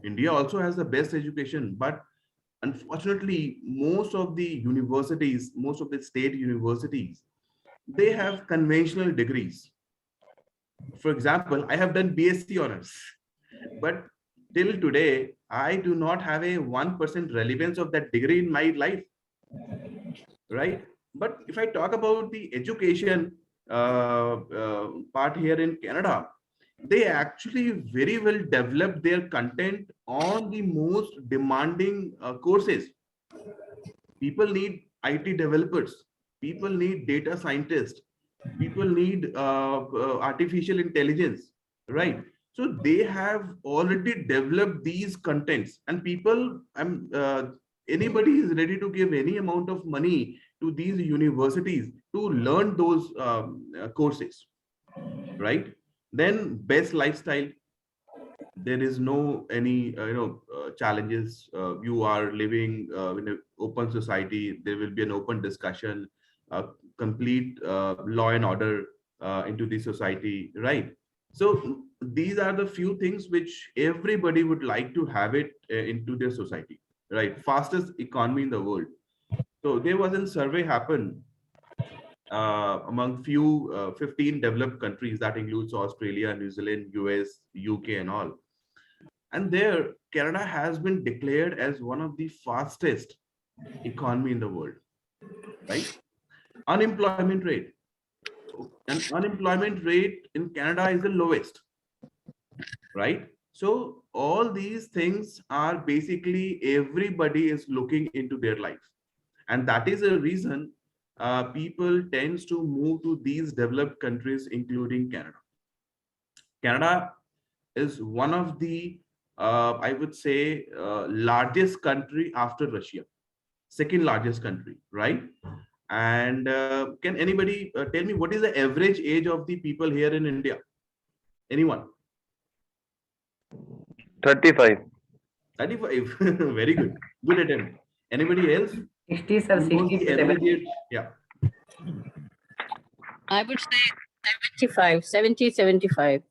India also has the best education, but unfortunately, most of the universities, most of the state universities, they have conventional degrees. For example, I have done BSc honors, but till today, I do not have a 1% relevance of that degree in my life, right? But if I talk about the education part here in Canada, they actually very well develop their content on the most demanding courses. People need IT developers, people need data scientists, people need artificial intelligence, right? So they have already developed these contents, and people, anybody is ready to give any amount of money to these universities to learn those courses, right? Then best lifestyle, there is no any challenges. You are living in an open society, there will be an open discussion, complete law and order into the society, right? So these are the few things which everybody would like to have it into their society, right? Fastest economy in the world. So there was a survey happened among few 15 developed countries, that includes Australia, New Zealand, US, UK and all. And there, Canada has been declared as one of the fastest economy in the world, right? Unemployment rate. And unemployment rate in Canada is the lowest, right? So all these things are basically everybody is looking into their life. And that is a reason people tends to move to these developed countries, including Canada. Canada is one of the, I would say, largest country after Russia, second largest country, right? And can anybody tell me what is the average age of the people here in India? Anyone? 35. 35. Very good. Good attempt. Anybody else? 60, sir. Who knows 60 the to average 70. age? Yeah. I would say 75.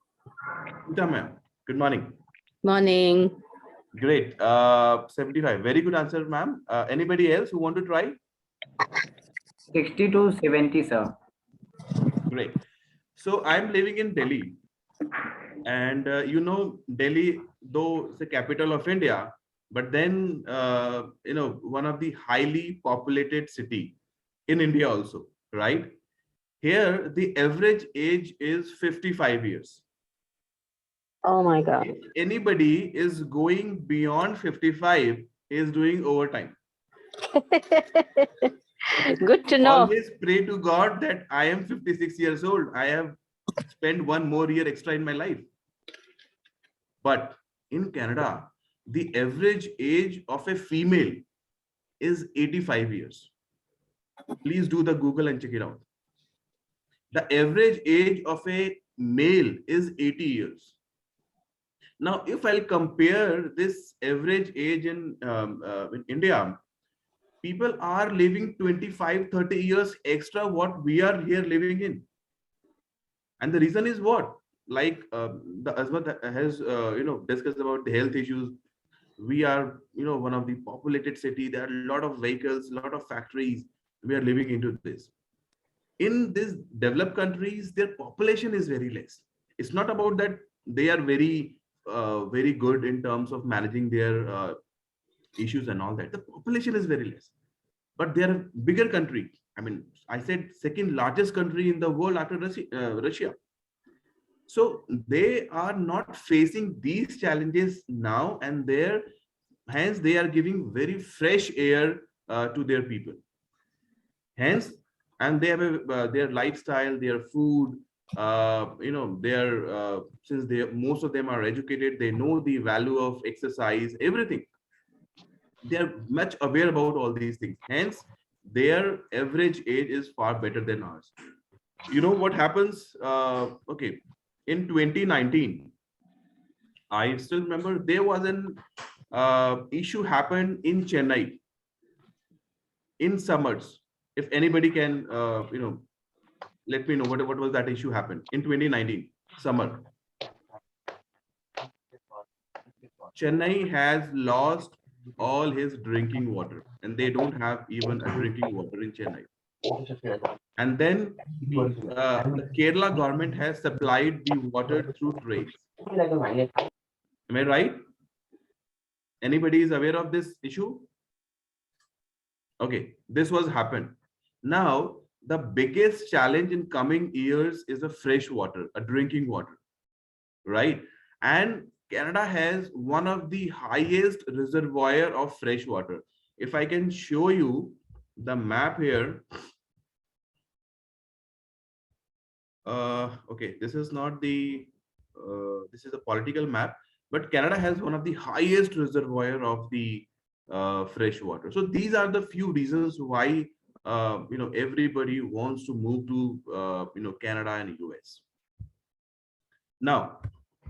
Uta ma'am. Good morning. Morning. Great. 75. Very good answer, ma'am. Anybody else who want to try? 60 to 70, sir. Great. So I'm living in Delhi, and Delhi, though it's the capital of India, but then one of the highly populated city in India also, right? Here the average age is 55 years. Oh my God. If anybody is going beyond 55, is doing overtime. Good to know. Always pray to God that I am 56 years old. I have spent one more year extra in my life. But in Canada, the average age of a female is 85 years. Please do the Google and check it out. The average age of a male is 80 years. Now, if I'll compare this average age in India, people are living 25, 30 years extra what we are here living in. And the reason is what? Like the Azmat has discussed about the health issues. We are one of the populated city. There are a lot of vehicles, a lot of factories. We are living into this. In these developed countries, their population is very less. It's not about that they are very good in terms of managing their issues and all that. The population is very less, but they are a bigger country. I mean, I said second largest country in the world after Russia. So they are not facing these challenges now, and hence they are giving very fresh air to their people. Hence, and they have their lifestyle, their food, since most of them are educated, they know the value of exercise, everything. They are much aware about all these things. Hence, their average age is far better than ours. You know what happens? Okay, in 2019, I still remember there was an issue happened in Chennai in summers. If anybody can, let me know what was that issue happened in 2019 summer. Chennai has lost all his drinking water, and they don't have even a drinking water in Chennai. And then the Kerala government has supplied the water through trains. Am I right? Anybody is aware of this issue? Okay, this was happened. Now, the biggest challenge in coming years is a fresh water, a drinking water, right? And Canada has one of the highest reservoir of fresh water. If I can show you the map here. Okay, this is not the, this is a political map, but Canada has one of the highest reservoir of the fresh water. So these are the few reasons why everybody wants to move to Canada and US. Now,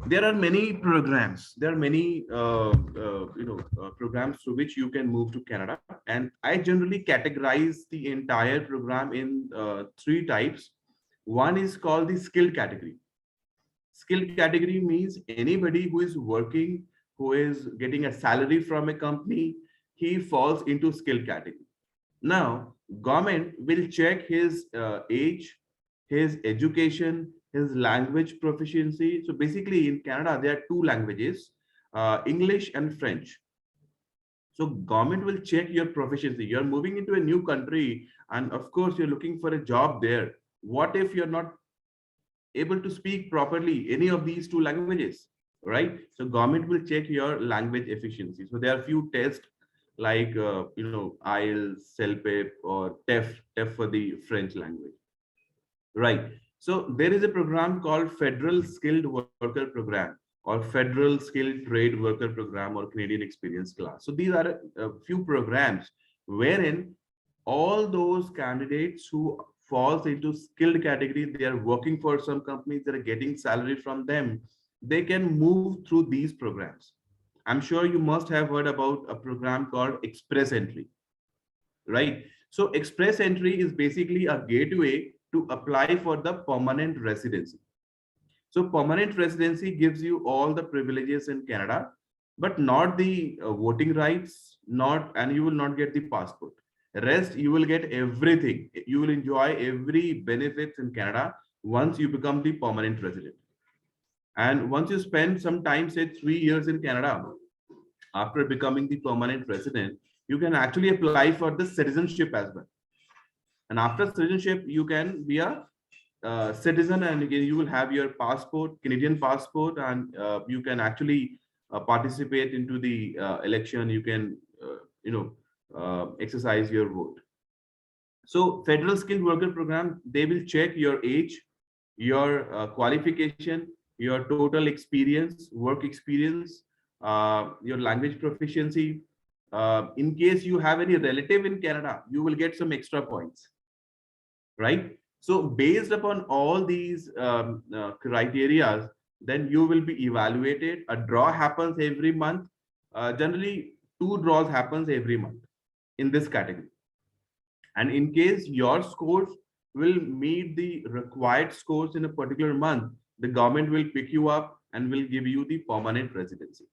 there are many programs. There are many programs through which you can move to Canada, and I generally categorize the entire program in 3 types. One is called the skilled category. Skilled category means anybody who is working, who is getting a salary from a company, he falls into skilled category. Now, government will check his age, his education, his language proficiency. So basically in Canada, there are 2 languages, English and French. So government will check your proficiency. You're moving into a new country, and of course you're looking for a job there. What if you're not able to speak properly any of these 2 languages, right? So government will check your language efficiency. So there are a few tests like IELTS, CELPEP, or TEF for the French language, right? So there is a program called Federal Skilled Worker Program, or Federal Skilled Trade Worker Program, or Canadian Experience Class. So these are a few programs wherein all those candidates who falls into skilled category, they are working for some companies, that are getting salary from them, they can move through these programs. I'm sure you must have heard about a program called Express Entry, right? So Express Entry is basically a gateway to apply for the permanent residency. So permanent residency gives you all the privileges in Canada, but not the voting rights, and you will not get the passport. Rest, you will get everything. You will enjoy every benefits in Canada once you become the permanent resident. And once you spend some time, say 3 years in Canada, after becoming the permanent resident, you can actually apply for the citizenship as well. And after citizenship, you can be a citizen, and again, you will have your passport, Canadian passport, and you can actually participate into the election. You can, exercise your vote. So Federal Skilled Worker Program, they will check your age, your qualification, your total experience, work experience, your language proficiency. In case you have any relative in Canada, you will get some extra points, right? So based upon all these criteria, then you will be evaluated. A draw happens every month. Generally, 2 draws happens every month in this category. And in case your scores will meet the required scores in a particular month, the government will pick you up and will give you the permanent residency.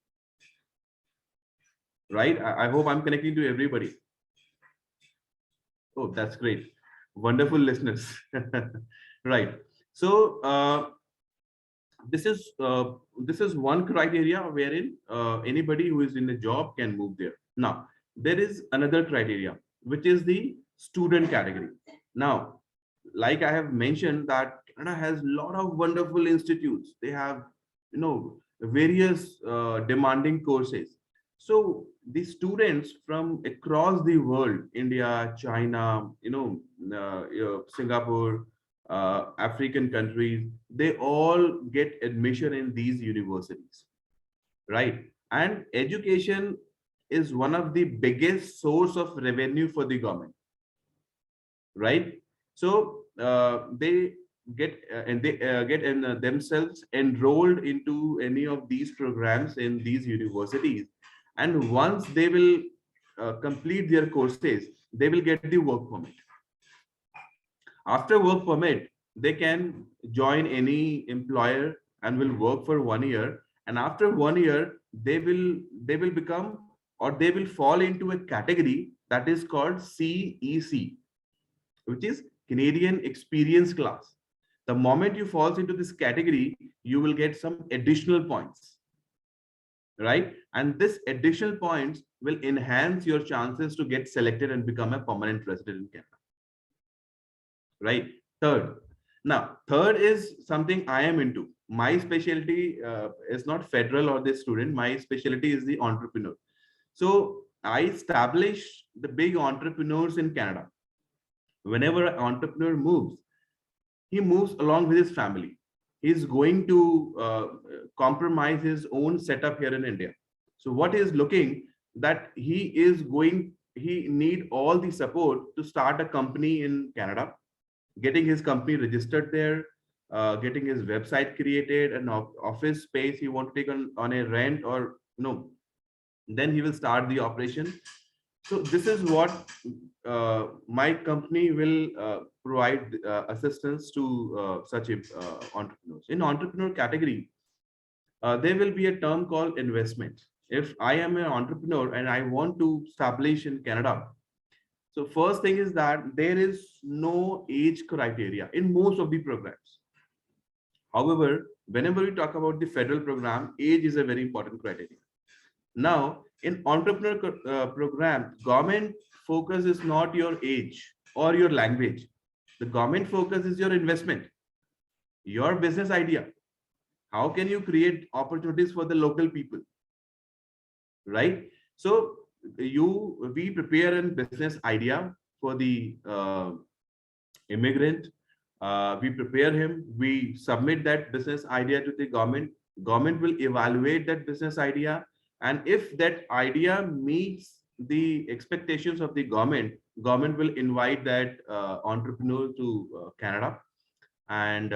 Right? I hope I'm connecting to everybody. Oh, that's great. Wonderful listeners. Right. So this is one criteria wherein anybody who is in a job can move there. Now, there is another criteria, which is the student category. Now, like I have mentioned, that Canada has a lot of wonderful institutes. They have, various demanding courses. So the students from across the world, India, China, Singapore, African countries, they all get admission in these universities, right? And education is one of the biggest source of revenue for the government, right? So they get themselves enrolled into any of these programs in these universities, and once they will complete their courses, they will get the work permit. After work permit, they can join any employer and will work for 1 year. And after 1 year, they will become, or they will fall into a category that is called CEC, which is Canadian Experience Class. The moment you fall into this category, you will get some additional points, right? And this additional points will enhance your chances to get selected and become a permanent resident in Canada, right? Third is something I am into. My specialty is not federal or the student. My specialty is the entrepreneur. So I establish the big entrepreneurs in Canada. Whenever an entrepreneur moves, he moves along with his family. He's going to compromise his own setup here in India. So what is looking that he need all the support to start a company in Canada, getting his company registered there, getting his website created, an office space he want to take on a rent, or no, then he will start the operation. So this is what my company will provide assistance to such entrepreneurs. In entrepreneur category, there will be a term called investment. If I am an entrepreneur and I want to establish in Canada, so first thing is that there is no age criteria in most of the programs. However, whenever we talk about the federal program, age is a very important criteria. Now, in entrepreneur program, government focus is not your age or your language. The government focus is your investment, your business idea. How can you create opportunities for the local people, right? So we prepare a business idea for the immigrant. We prepare him, we submit that business idea to the government. Government will evaluate that business idea, and if that idea meets the expectations of the government will invite that entrepreneur to Canada, and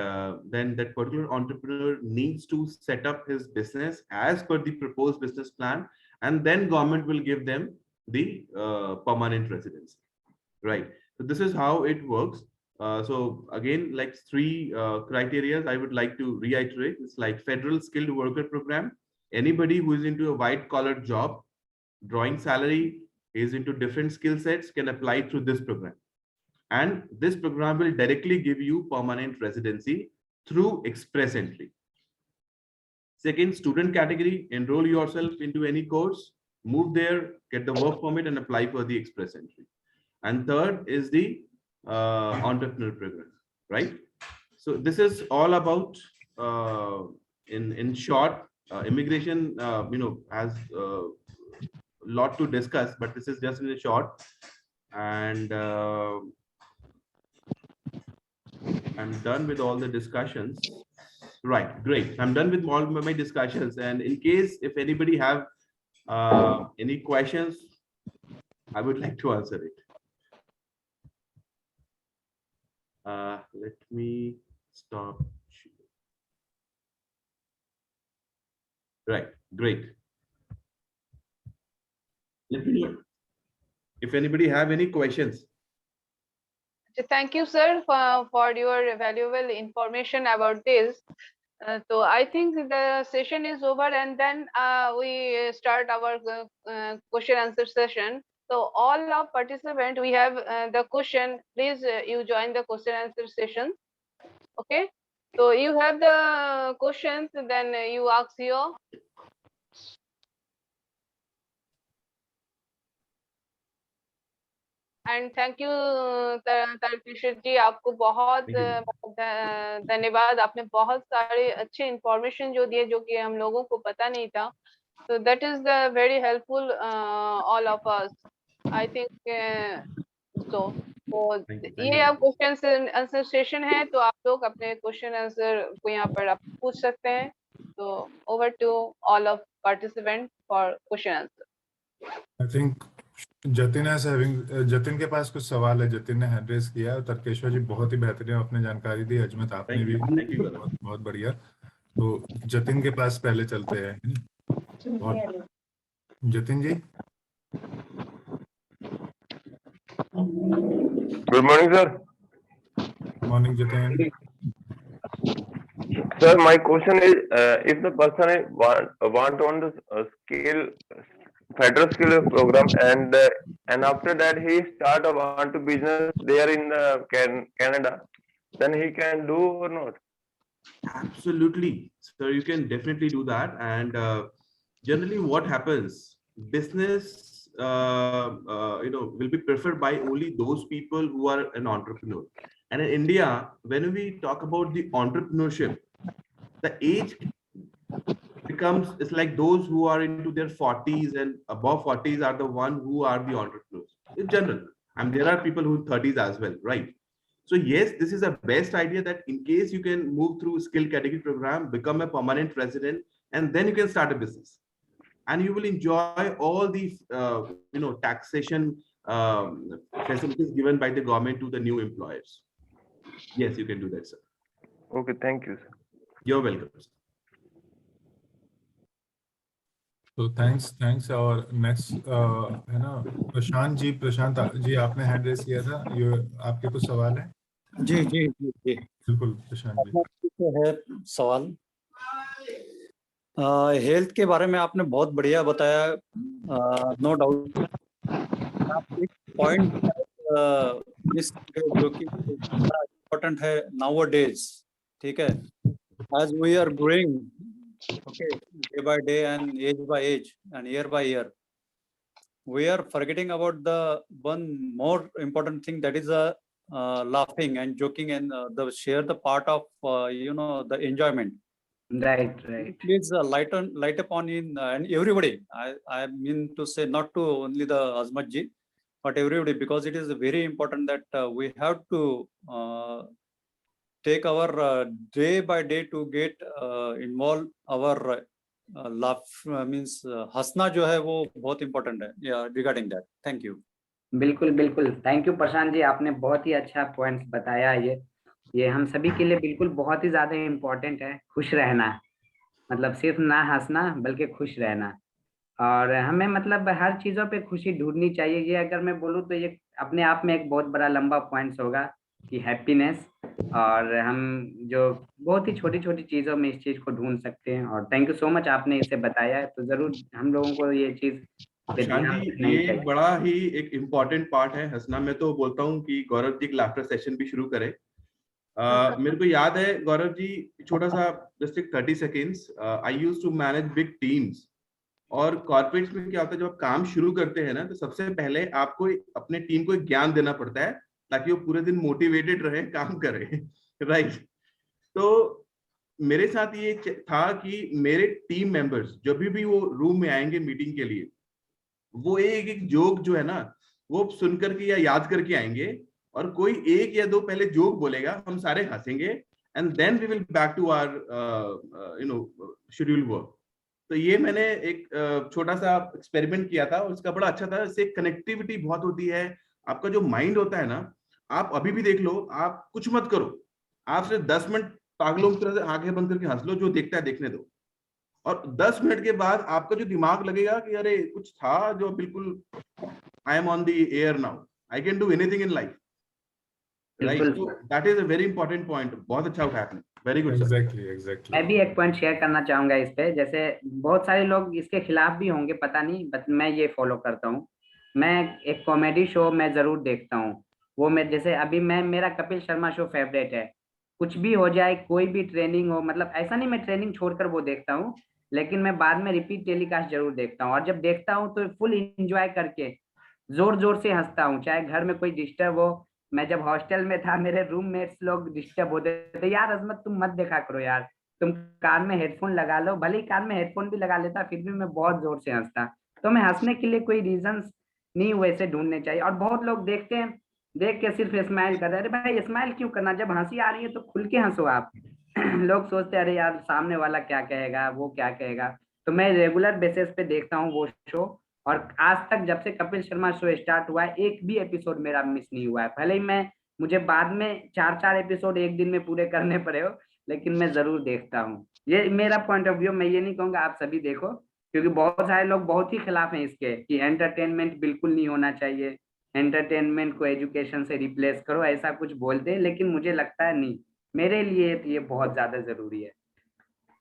then that particular entrepreneur needs to set up his business as per the proposed business plan, and then government will give them the permanent residency, right? So this is how it works. So again, like 3 criteria I would like to reiterate. It's like federal skilled worker program. Anybody who is into a white collar job, drawing salary, is into different skill sets, can apply through this program. And this program will directly give you permanent residency through express entry. Second, student category, enroll yourself into any course, move there, get the work permit and apply for the express entry. And third is the entrepreneur program, right? So this is all about, in short, immigration, has a lot to discuss, but this is just in a short. And I'm done with all the discussions. Right, great. I'm done with all my discussions. And in case if anybody have any questions, I would like to answer it. Let me stop. Right, great. Let me know if anybody have any questions. Thank you, sir, for your valuable information about this. So I think the session is over, and then we start our question answer session. So all of participants, we have the question. Please, you join the question answer session. Okay. So you have the questions, then you ask your. And thank you Tarkeshwar ji, आपको बहुत धन्यवाद। आपने बहुत सारे अच्छे information जो दिए, जो कि हम लोगों को पता नहीं था। So that is the very helpful all of us. I think so. ये अब क्वेश्चन आंसर सेशन है, तो आप लोग अपने क्वेश्चन आंसर को यहाँ पर आप पूछ सकते हैं। तो over to all of participants for question answer. I think Jatin के पास कुछ सवाल है। जतिन ने हैंड रेज किया। तारकेश्वर जी बहुत ही बेहतरीन अपने जानकारी दी। अजमत आपने भी बहुत बढ़िया। तो जतिन के पास पहले चलते हैं। Jitin ji, good morning sir. Morning, Jitin. Sir, my question is, if the person want on the federal skill program, and after that he start a want to business there in Canada, then he can do or not? Absolutely. So you can definitely do that. And generally what happens, business, will be preferred by only those people who are an entrepreneur. And in India, when we talk about the entrepreneurship, the age becomes, it's like those who are into their 40s and above 40s are the one who are the entrepreneurs in general. And there are people who 30s as well, right? So yes, this is a best idea that in case you can move through skill category program, become a permanent resident, and then you can start a business. And you will enjoy all the taxation facilities given by the government to the new employers. Yes, you can do that, sir. Okay, thank you, sir. You're welcome, sir. So thanks. और next है ना प्रशांत जी आपने hand raise किया था, ये आपके कुछ सवाल है? जी बिल्कुल प्रशांत जी है सवाल। हेल्थ के बारे में आपने बहुत बढ़िया बताया, नो डाउट। आप एक पॉइंट मिस जो कि इम्पोर्टेंट है नाउ डेज, ठीक है, as we are growing, okay, day by day and age by age and year by year, we are forgetting about the one more important thing, that is laughing and joking and the share the part of the enjoyment. Right. Please light upon in and everybody. I mean to say not to only the Azmat ji, but everybody, because it is very important that we have to take our day by day to get involved our laugh, means हंसना जो है वो बहुत important है regarding that. Thank you. बिल्कुल thank you Prashant ji, आपने बहुत ही अच्छा पॉइंट्स बताया। ये हम सभी के लिए बिल्कुल बहुत ही ज्यादा इम्पोर्टेंट है, खुश रहना, मतलब सिर्फ ना हंसना बल्कि खुश रहना। और हमें मतलब हर चीजों पे खुशी ढूंढनी चाहिए। ये अगर मैं बोलूँ तो ये अपने आप में एक बहुत बड़ा लंबा पॉइंट्स होगा कि हैप्पीनेस, और हम जो बहुत ही छोटी छोटी चीजों में इस चीज को ढूंढ सकते हैं। और थैंक यू सो मच, आपने इसे बताया है, तो जरूर हम लोगों को ये चीज ये बड़ा ही एक इम्पोर्टेंट पार्ट है हंसना। मैं तो बोलता हूँ कि गौरव जी लाफ्टर सेशन भी शुरू करें। मेरे को याद है गौरव जी, छोटा सा just 30 seconds, I used to manage big teams. और कॉर्पोरेट्स में क्या होता है, जब आप काम शुरू करते हैं ना, तो सबसे पहले आपको अपने टीम को ज्ञान देना पड़ता है ताकि वो पूरे दिन मोटिवेटेड रहे, काम करे, राइट। तो मेरे साथ ये था कि मेरे टीम मेंबर्स जब भी वो रूम में आएंगे मीटिंग के लिए, वो एक जोक जो है ना वो सुन करके या याद करके आएंगे, और कोई एक या दो पहले जोक बोलेगा, हम सारे हंसेंगे, and then we will back to our schedule work. तो ये मैंने एक छोटा सा एक्सपेरिमेंट किया था, उसका बड़ा अच्छा था। इससे कनेक्टिविटी बहुत होती है। आपका जो माइंड होता है ना, आप अभी भी देख लो, आप कुछ मत करो, आप सिर्फ 10 मिनट पागलों की तरह से आंखें बंद करके हंस लो, जो देखता है देखने दो। और 10 मिनट के बाद आपका जो दिमाग लगेगा कि अरे कुछ था जो बिल्कुल, I am on the air now, I can do anything in life, right. So that is a very important point. बहुत अच्छा उठाया आपने, वेरी गुड। एग्जैक्टली। मैं भी एक पॉइंट शेयर करना चाहूंगा इस पे। जैसे बहुत सारे लोग इसके खिलाफ भी होंगे, पता नहीं, बट मैं ये फॉलो करता हूँ। मैं एक कॉमेडी शो मैं जरूर देखता हूँ। वो मैं जैसे अभी मेरा कपिल शर्मा शो फेवरेट है। कुछ भी हो जाए, कोई भी ट्रेनिंग हो, मतलब ऐसा नहीं मैं ट्रेनिंग छोड़कर वो देखता हूँ, लेकिन मैं बाद में रिपीट टेलीकास्ट जरूर देखता हूँ। और जब देखता हूँ तो फुल इंजॉय करके जोर जोर से हंसता हूँ, चाहे घर में कोई डिस्टर्ब हो। मैं जब हॉस्टल में था, मेरे रूममेट्स लोग डिस्टर्ब होते थे, यार अजमत तुम मत देखा करो यार, तुम कान में हेडफोन लगा लो। भले ही कान में हेडफोन भी लगा लेता, फिर भी मैं बहुत जोर से हंसता। तो मैं हंसने के लिए कोई रीजंस नहीं वैसे ढूंढने चाहिए। और बहुत लोग देखते हैं, देख के सिर्फ स्माइल कर रहे, अरे भाई स्माइल क्यों करना, जब हंसी आ रही है तो खुल के हंसो आप। लोग सोचते हैं अरे यार सामने वाला क्या कहेगा, वो क्या कहेगा। तो मैं रेगुलर बेसिस पे देखता हूँ वो शो, और आज तक जब से कपिल शर्मा शो स्टार्ट हुआ है, एक भी एपिसोड मेरा मिस नहीं हुआ है। भले ही मुझे बाद में 4 एपिसोड एक दिन में पूरे करने पड़े हो, लेकिन मैं जरूर देखता हूँ। ये मेरा पॉइंट ऑफ व्यू। मैं ये नहीं कहूंगा आप सभी देखो, क्योंकि बहुत सारे लोग बहुत ही खिलाफ हैं इसके कि एंटरटेनमेंट बिल्कुल नहीं होना चाहिए, एंटरटेनमेंट को एजुकेशन से रिप्लेस करो, ऐसा कुछ बोलते हैं, लेकिन मुझे लगता है नहीं, मेरे लिए तो ये बहुत ज्यादा जरूरी है।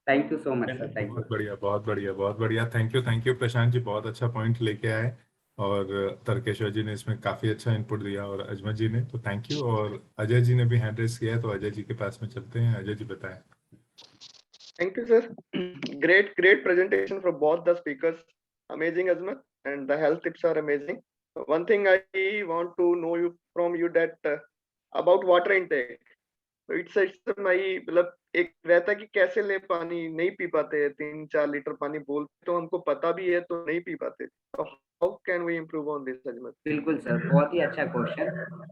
Thank you so much sir, thank you. बहुत बढ़िया, बहुत बढ़िया, बहुत बढ़िया। थैंक यू प्रशांत जी, बहुत अच्छा पॉइंट लेके आए। और तर्केश्वर जी ने इसमें काफी अच्छा इनपुट दिया, और अजमत जी ने, तो थैंक यू। और अजय जी ने भी हैंड रेस किया है, तो अजय जी के पास में चलते हैं। अजय जी बताएं। Thank you, sir. Great presentation from both the speakers. Amazing, Azmat, and the health tips are amazing. One thing I want to know from you that about water intake. So it's my मतलब एक रहता है कि कैसे ले पानी नहीं पी पाते, 3-4 लीटर पानी बोलते तो हमको पता भी है तो नहीं पी पाते, तो how can we improve on this Azmat? बिल्कुल सर, बहुत ही अच्छा क्वेश्चन।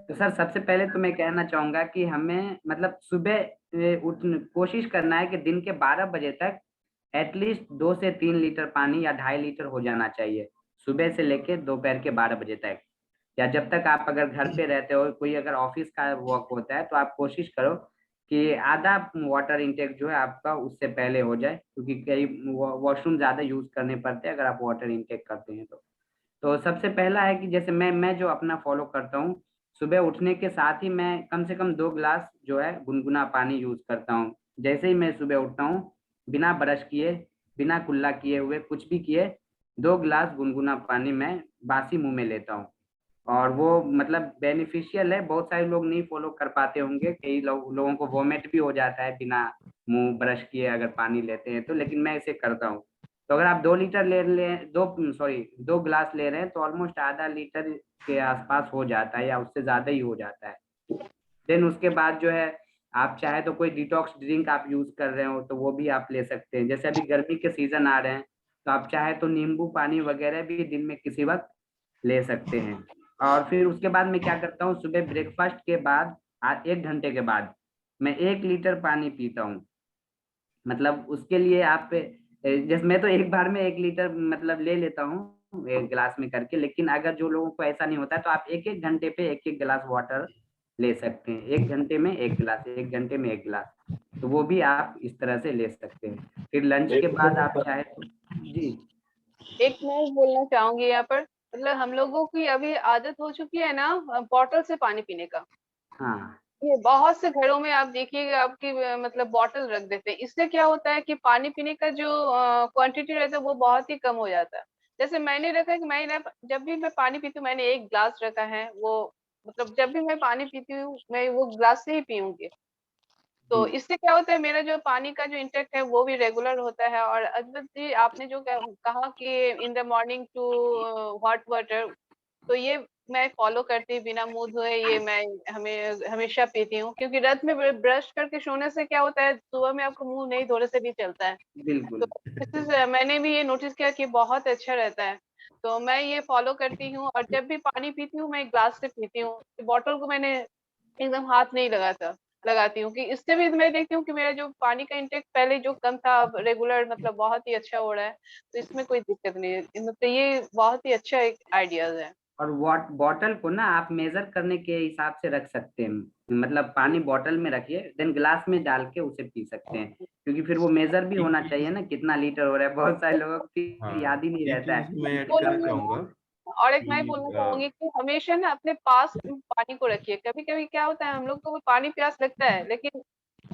तो सर सबसे पहले तो मैं कहना चाहूंगा कि हमें मतलब सुबह उठ कोशिश करना है कि दिन के 12 बजे तक एटलीस्ट 2 से 3 लीटर पानी या 2.5 लीटर हो जाना चाहिए, सुबह से लेके दोपहर के 12 बजे तक। या जब तक आप अगर घर पे रहते हो, कोई अगर ऑफिस का वर्क होता है, तो आप कोशिश करो कि आधा वाटर इंटेक जो है आपका उससे पहले हो जाए, क्योंकि कई वॉशरूम ज्यादा यूज करने पड़ते हैं अगर आप वाटर इंटेक करते हैं तो सबसे पहला है कि जैसे मैं जो अपना फॉलो करता हूँ, सुबह उठने के साथ ही मैं कम से कम 2 गिलास जो है गुनगुना पानी यूज करता हूँ। जैसे ही मैं सुबह उठता हूँ, बिना ब्रश किए, बिना कुल्ला किए हुए, कुछ भी किए, 2 गिलास गुनगुना पानी मैं बासी मुंह में लेता हूँ। और वो मतलब बेनिफिशियल है, बहुत सारे लोग नहीं फॉलो कर पाते होंगे, कई लोगों को वोमिट भी हो जाता है बिना मुंह ब्रश किए अगर पानी लेते हैं तो, लेकिन मैं इसे करता हूँ। तो अगर आप 2 लीटर दो गिलास ले रहे हैं तो ऑलमोस्ट आधा लीटर के आसपास हो जाता है, या उससे ज्यादा ही हो जाता है। देन उसके बाद जो है, आप चाहे तो कोई डिटॉक्स ड्रिंक आप यूज कर रहे हो तो वो भी आप ले सकते हैं। जैसे अभी गर्मी के सीजन आ रहे हैं, तो आप चाहे तो नींबू पानी वगैरह भी दिन में किसी वक्त ले सकते हैं। और फिर उसके बाद मैं क्या करता हूँ, सुबह ब्रेकफास्ट के बाद 1 घंटे के बाद मैं 1 लीटर पानी पीता हूँ। मतलब उसके लिए आप जैसे मैं तो एक बार में 1 लीटर मतलब ले लेता हूँ एक गिलास में करके, लेकिन अगर जो लोगों को ऐसा नहीं होता है तो आप 1-1 घंटे पे 1-1 गिलास वाटर ले सकते हैं। 1 घंटे में 1 गिलास, 1 घंटे में 1 गिलास, तो वो भी आप इस तरह से ले सकते हैं। फिर लंच के बाद आप चाहे तो जी। एक मैं बोलना चाहूंगी यहाँ पर, मतलब हम लोगों की अभी आदत हो चुकी है ना बॉटल से पानी पीने का। हाँ ये बहुत से घरों में आप देखिएगा आपकी मतलब बॉटल रख देते हैं। इससे क्या होता है कि पानी पीने का जो क्वांटिटी रहता है वो बहुत ही कम हो जाता है। जैसे मैंने रखा है कि जब भी मैं पानी पीती हूँ, मैंने 1 गिलास रखा है वो, मतलब जब भी मैं पानी पीती हूँ मैं वो गिलास से ही पीऊंगी। तो इससे क्या होता है, मेरा जो पानी का जो इंटेक है वो भी रेगुलर होता है। और अजमत जी आपने जो कहा कि in the morning to hot water, तो ये मैं फॉलो करती हूँ, बिना मुंह धोए ये मैं हमेशा पीती हूँ। क्योंकि रात में ब्रश करके सोने से क्या होता है, सुबह में आपको मुंह नहीं धोने से भी चलता है। तो बिल्कुल। इससे मैंने भी ये नोटिस किया कि बहुत अच्छा रहता है। तो मैं ये फॉलो करती हूँ, और जब भी पानी पीती हूँ मैं ग्लास से पीती हूँ। बॉटल को मैंने एकदम हाथ नहीं लगाती हूँ, कि इससे भी मैं देखती हूँ कि मेरा जो पानी का इंटेक पहले जो कम था अब रेगुलर मतलब बहुत ही अच्छा हो रहा है। तो इसमें कोई दिक्कत नहीं है, मतलब ये बहुत ही अच्छा एक आइडियाज है। और बॉटल को ना आप मेजर करने के हिसाब से रख सकते हैं, मतलब पानी बॉटल में रखिए, देन ग्लास में डाल के उसे पी सकते हैं, क्योंकि फिर वो मेजर भी एक होना चीज, चाहिए ना कितना लीटर हो रहा है। बहुत सारे लोगों को फिर हाँ, याद ही नहीं एक रहता चीज मैं है। ऐड करना बोलूंगी चाहूंगा मैं, और एक मैं बोलना कि चाहूंगी कि हमेशा ना अपने पास पानी को रखिए। कभी कभी क्या होता है, हम लोग को पानी प्यास लगता है, लेकिन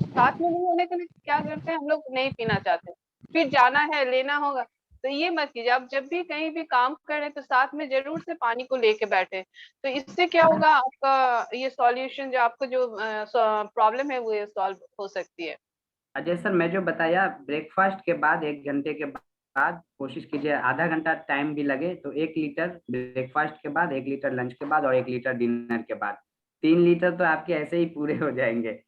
साथ में नहीं होने के लिए क्या करते हैं, हम लोग नहीं पीना चाहते, फिर जाना है लेना होगा। तो ये मत कीजिए, आप जब भी कहीं भी काम कर रहे हैं तो साथ में जरूर से पानी को लेके बैठे। तो इससे क्या होगा, आपका ये सॉल्यूशन जो आपको जो प्रॉब्लम है वो ये सॉल्व हो सकती है। अजय सर, मैं जो बताया ब्रेकफास्ट के बाद 1 घंटे के बाद कोशिश कीजिए, आधा घंटा टाइम भी लगे तो 1 लीटर ब्रेकफास्ट के बाद, 1 लीटर लंच के बाद, और 1 लीटर डिनर के बाद, 3 लीटर तो आपके ऐसे ही पूरे हो जाएंगे।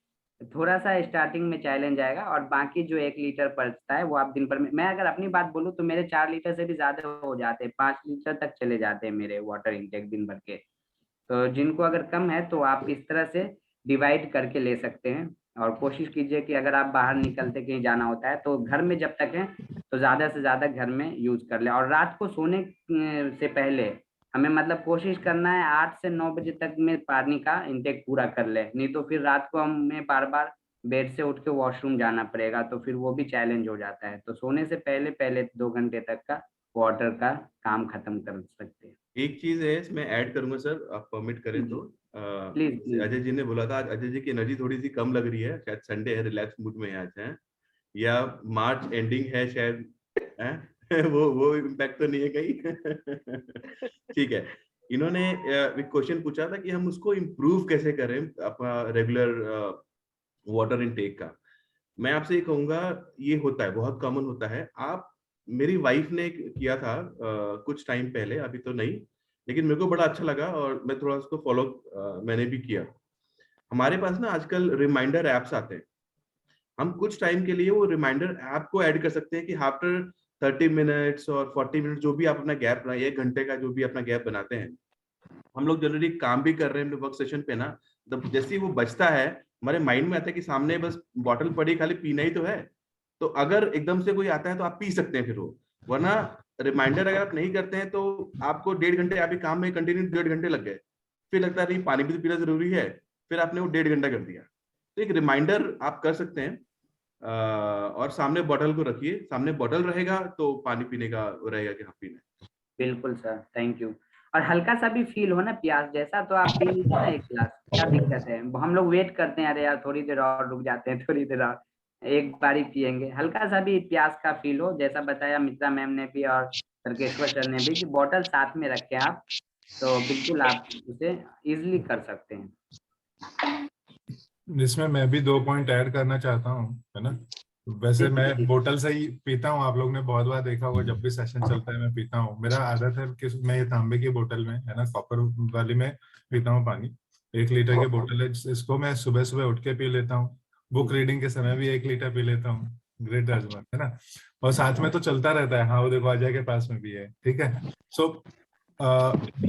थोड़ा सा स्टार्टिंग में चैलेंज आएगा, और बाकी जो 1 लीटर बचता है वो आप दिन भर में, मैं अगर अपनी बात बोलूँ तो मेरे 4 लीटर से भी ज्यादा हो जाते हैं, 5 लीटर तक चले जाते हैं मेरे वाटर इंटेक दिन भर के। तो जिनको अगर कम है तो आप इस तरह से डिवाइड करके ले सकते हैं। और कोशिश कीजिए कि अगर आप बाहर निकलते कहीं जाना होता है तो घर में जब तक है तो ज्यादा से ज्यादा घर में यूज कर ले। और रात को सोने से पहले हमें मतलब कोशिश करना है 8 से 9 बजे तक में पानी का इंटेक पूरा कर ले, नहीं तो फिर रात को हमें बार बार बेड से उठ के वॉशरूम जाना पड़ेगा, तो फिर वो भी चैलेंज हो जाता है। तो सोने से पहले पहले 2 घंटे तक का वाटर का काम खत्म कर सकते हैं। एक चीज है इसमें ऐड करूंगा सर, आप परमिट करें तो। प्लीज। अजय जी ने बोला था आज अजय जी की एनर्जी थोड़ी सी कम लग रही है, शायद संडे है, रिलैक्स मूड में आज हैं, या मार्च एंडिंग है शायद, हैं? वो इम्पैक्ट तो नहीं है कहीं? ठीक है। इन्होंने एक क्वेश्चन पूछा था कि हम उसको इम्प्रूव कैसे करें अपना रेगुलर वाटर इनटेक का। मैं आपसे ये कहूंगा, ये होता है, बहुत कॉमन होता है। आप, मेरी वाइफ ने किया था कुछ टाइम पहले, अभी तो नहीं, लेकिन मेरे को बड़ा अच्छा लगा और मैं थोड़ा उसको फॉलो मैंने भी किया। हमारे पास ना आजकल रिमाइंडर एप्स आते हैं, हम कुछ टाइम के लिए वो रिमाइंडर ऐप को ऐड कर सकते हैं कि आफ्टर 30 मिनट्स और 40 मिनट जो भी आप अपना गैप बनाए, 1 घंटे का जो भी अपना गैप बनाते हैं, हम लोग जनरली काम भी कर रहे हैं वर्क सेशन पे ना, जब जैसे ही वो बचता है हमारे माइंड में आता है कि सामने बस बॉटल पड़ी, खाली पीना ही तो है। तो अगर एकदम से कोई आता है तो आप पी सकते हैं फिर वो, वरना रिमाइंडर अगर आप नहीं करते हैं तो आपको 1.5 घंटे आप काम में कंटिन्यू 1.5 घंटे लग गए, फिर लगता है नहीं पानी भी तो पीना जरूरी है, फिर आपने वो 1.5 घंटा कर दिया। तो एक रिमाइंडर आप कर सकते हैं, और सामने बॉटल को रखिए, सामने बॉटल रहेगा तो पानी पीने का रहेगा कि हाँ पीना है। बिल्कुल सर, थैंक यू। और हल्का सा भी फील हो ना प्यास जैसा तो आप पी लीजिए ना 1 गिलास, क्या दिक्कत है? हम लोग वेट करते हैं, अरे यार थोड़ी देर और रुक जाते हैं, थोड़ी देर और, एक बारी पियेंगे। हल्का सा भी प्यास का फील हो, जैसा बताया मित्रा मैम ने भी और तर्केश्वर सर ने भी, कि बॉटल साथ में रखें आप, तो बिल्कुल आप उसे इजिली कर सकते हैं। जिसमें मैं भी 2 पॉइंट ऐड करना चाहता हूँ, है ना। वैसे मैं बोतल से ही पीता हूँ, आप लोग ने बहुत बार देखा होगा, जब भी सेशन चलता है मैं पीता हूँ। मेरा आदत है कि मैं ये तांबे की बोतल में, है ना, कॉपर वाली में पीता हूँ पानी। 1 लीटर की बोतल है, इसको मैं सुबह सुबह उठ के पी लेता हूँ। बुक रीडिंग के समय भी 1 लीटर पी लेता हूँ, ग्रेट अजमत, है ना। और साथ में तो चलता रहता है, हाँ वो देखो अजय के पास में भी है, ठीक है। सो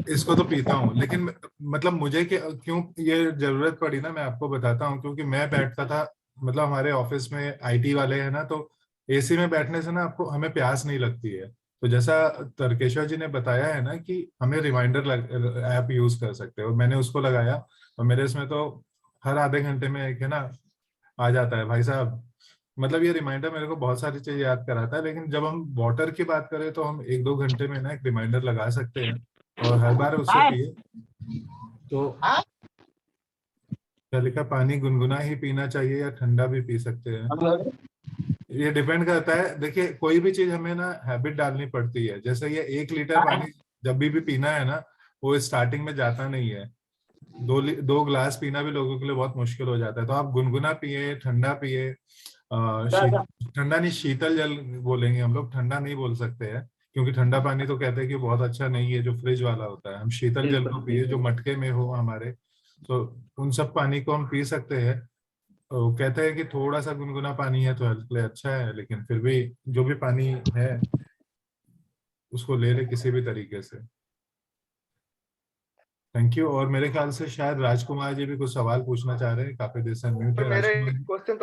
इसको तो पीता हूँ, लेकिन मतलब मुझे क्यों ये जरूरत पड़ी ना, मैं आपको बताता हूँ। क्योंकि मैं बैठता था, मतलब हमारे ऑफिस में आईटी वाले हैं ना, तो एसी में बैठने से ना आपको, हमें प्यास नहीं लगती है। तो जैसा तर्केश्वर जी ने बताया है ना कि हमें रिमाइंडर ऐप यूज कर सकते हैं, और मैंने उसको लगाया, और मेरे इसमें तो हर आधे घंटे में एक, है ना, आ जाता है भाई साहब। मतलब ये रिमाइंडर मेरे को बहुत सारी चीजें याद कराता है। लेकिन जब हम वाटर की बात करें तो हम 1-2 घंटे में ना एक रिमाइंडर लगा सकते हैं, और हर बार उससे पिए। तो जल का पानी गुनगुना ही पीना चाहिए या ठंडा भी पी सकते हैं, ये डिपेंड करता है। देखिए कोई भी चीज हमें ना हैबिट डालनी पड़ती है। जैसे ये 1 लीटर पानी जब भी पीना है ना, वो स्टार्टिंग में जाता नहीं है। 2 गिलास पीना भी लोगों के लिए बहुत मुश्किल हो जाता है। तो आप गुनगुना पिए, ठंडा पिए, ठंडा नहीं, शीतल जल बोलेंगे हम लोग, ठंडा नहीं बोल सकते हैं, क्योंकि ठंडा पानी तो कहते हैं कि बहुत अच्छा नहीं है, जो फ्रिज वाला होता है। हम शीतल जल को पिए जो मटके में हो हमारे, तो उन सब पानी को हम पी सकते हैं। तो कहते हैं कि थोड़ा सा गुनगुना पानी है तो हेल्थ के लिए अच्छा है, लेकिन फिर भी जो भी पानी है उसको ले ले किसी भी तरीके से। Thank you. और मेरे ख्याल से शायद राजकुमार जी भी कुछ सवाल पूछना चाह रहे हैं, काफी देर से म्यूट है मेरा राजकुमार एक जी। क्वेश्चन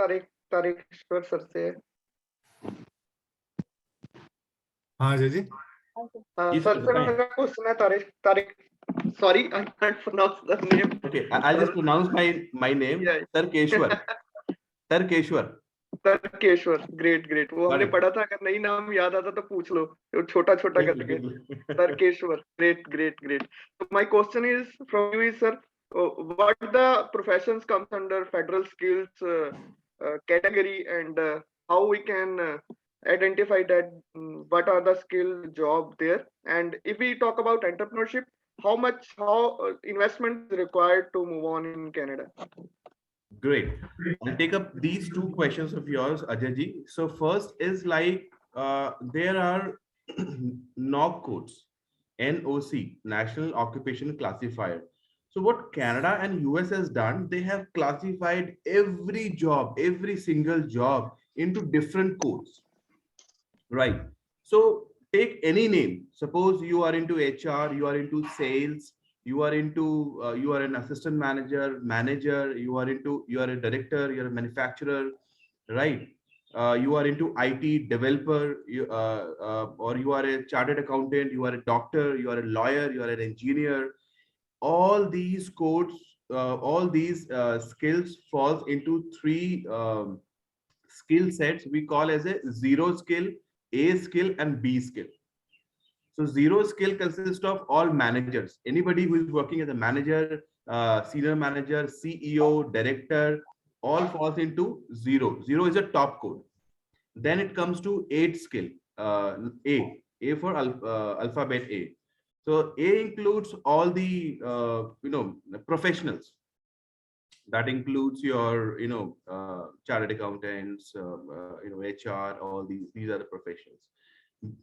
तारिकेश्वर सर से है। हाँ जय जी। सर मेरा क्वेश्चन है Tariq sorry, I can't pronounce the name. Okay, I'll just pronounce my name. Yeah. Tarkeshwar. Tarkeshwar, great. वो हमने पढ़ा था, अगर नई नाम याद आता तो पूछ लो, छोटा करके। Tarkeshwar, great. So my question is from you is, sir, what the professions comes under federal skills category, and how we can identify that, what are the skill job there, and if we talk about entrepreneurship, how investment is required to move on in Canada? Great. I'll take up these 2 questions of yours, Ajay ji. So first is like, there are NOC codes, NOC, National Occupation Classifier. So what Canada and US has done, they have classified every job, every single job into different codes, right? So take any name. Suppose you are into HR, you are into sales, you are into you are an assistant manager, you are a director, you're a manufacturer, right? You are into IT developer, or you are a chartered accountant, you are a doctor, you are a lawyer, you are an engineer. All these codes, all these skills falls into 3 skill sets we call as a 0 skill, A skill, and B skill. So zero skill consists of all managers. Anybody who is working as a manager, senior manager, CEO, director, all falls into zero. Zero is a top code. Then it comes to 8 skill. A for alphabet A. So A includes all the professionals. That includes your chartered accountants, HR. All these are the professions.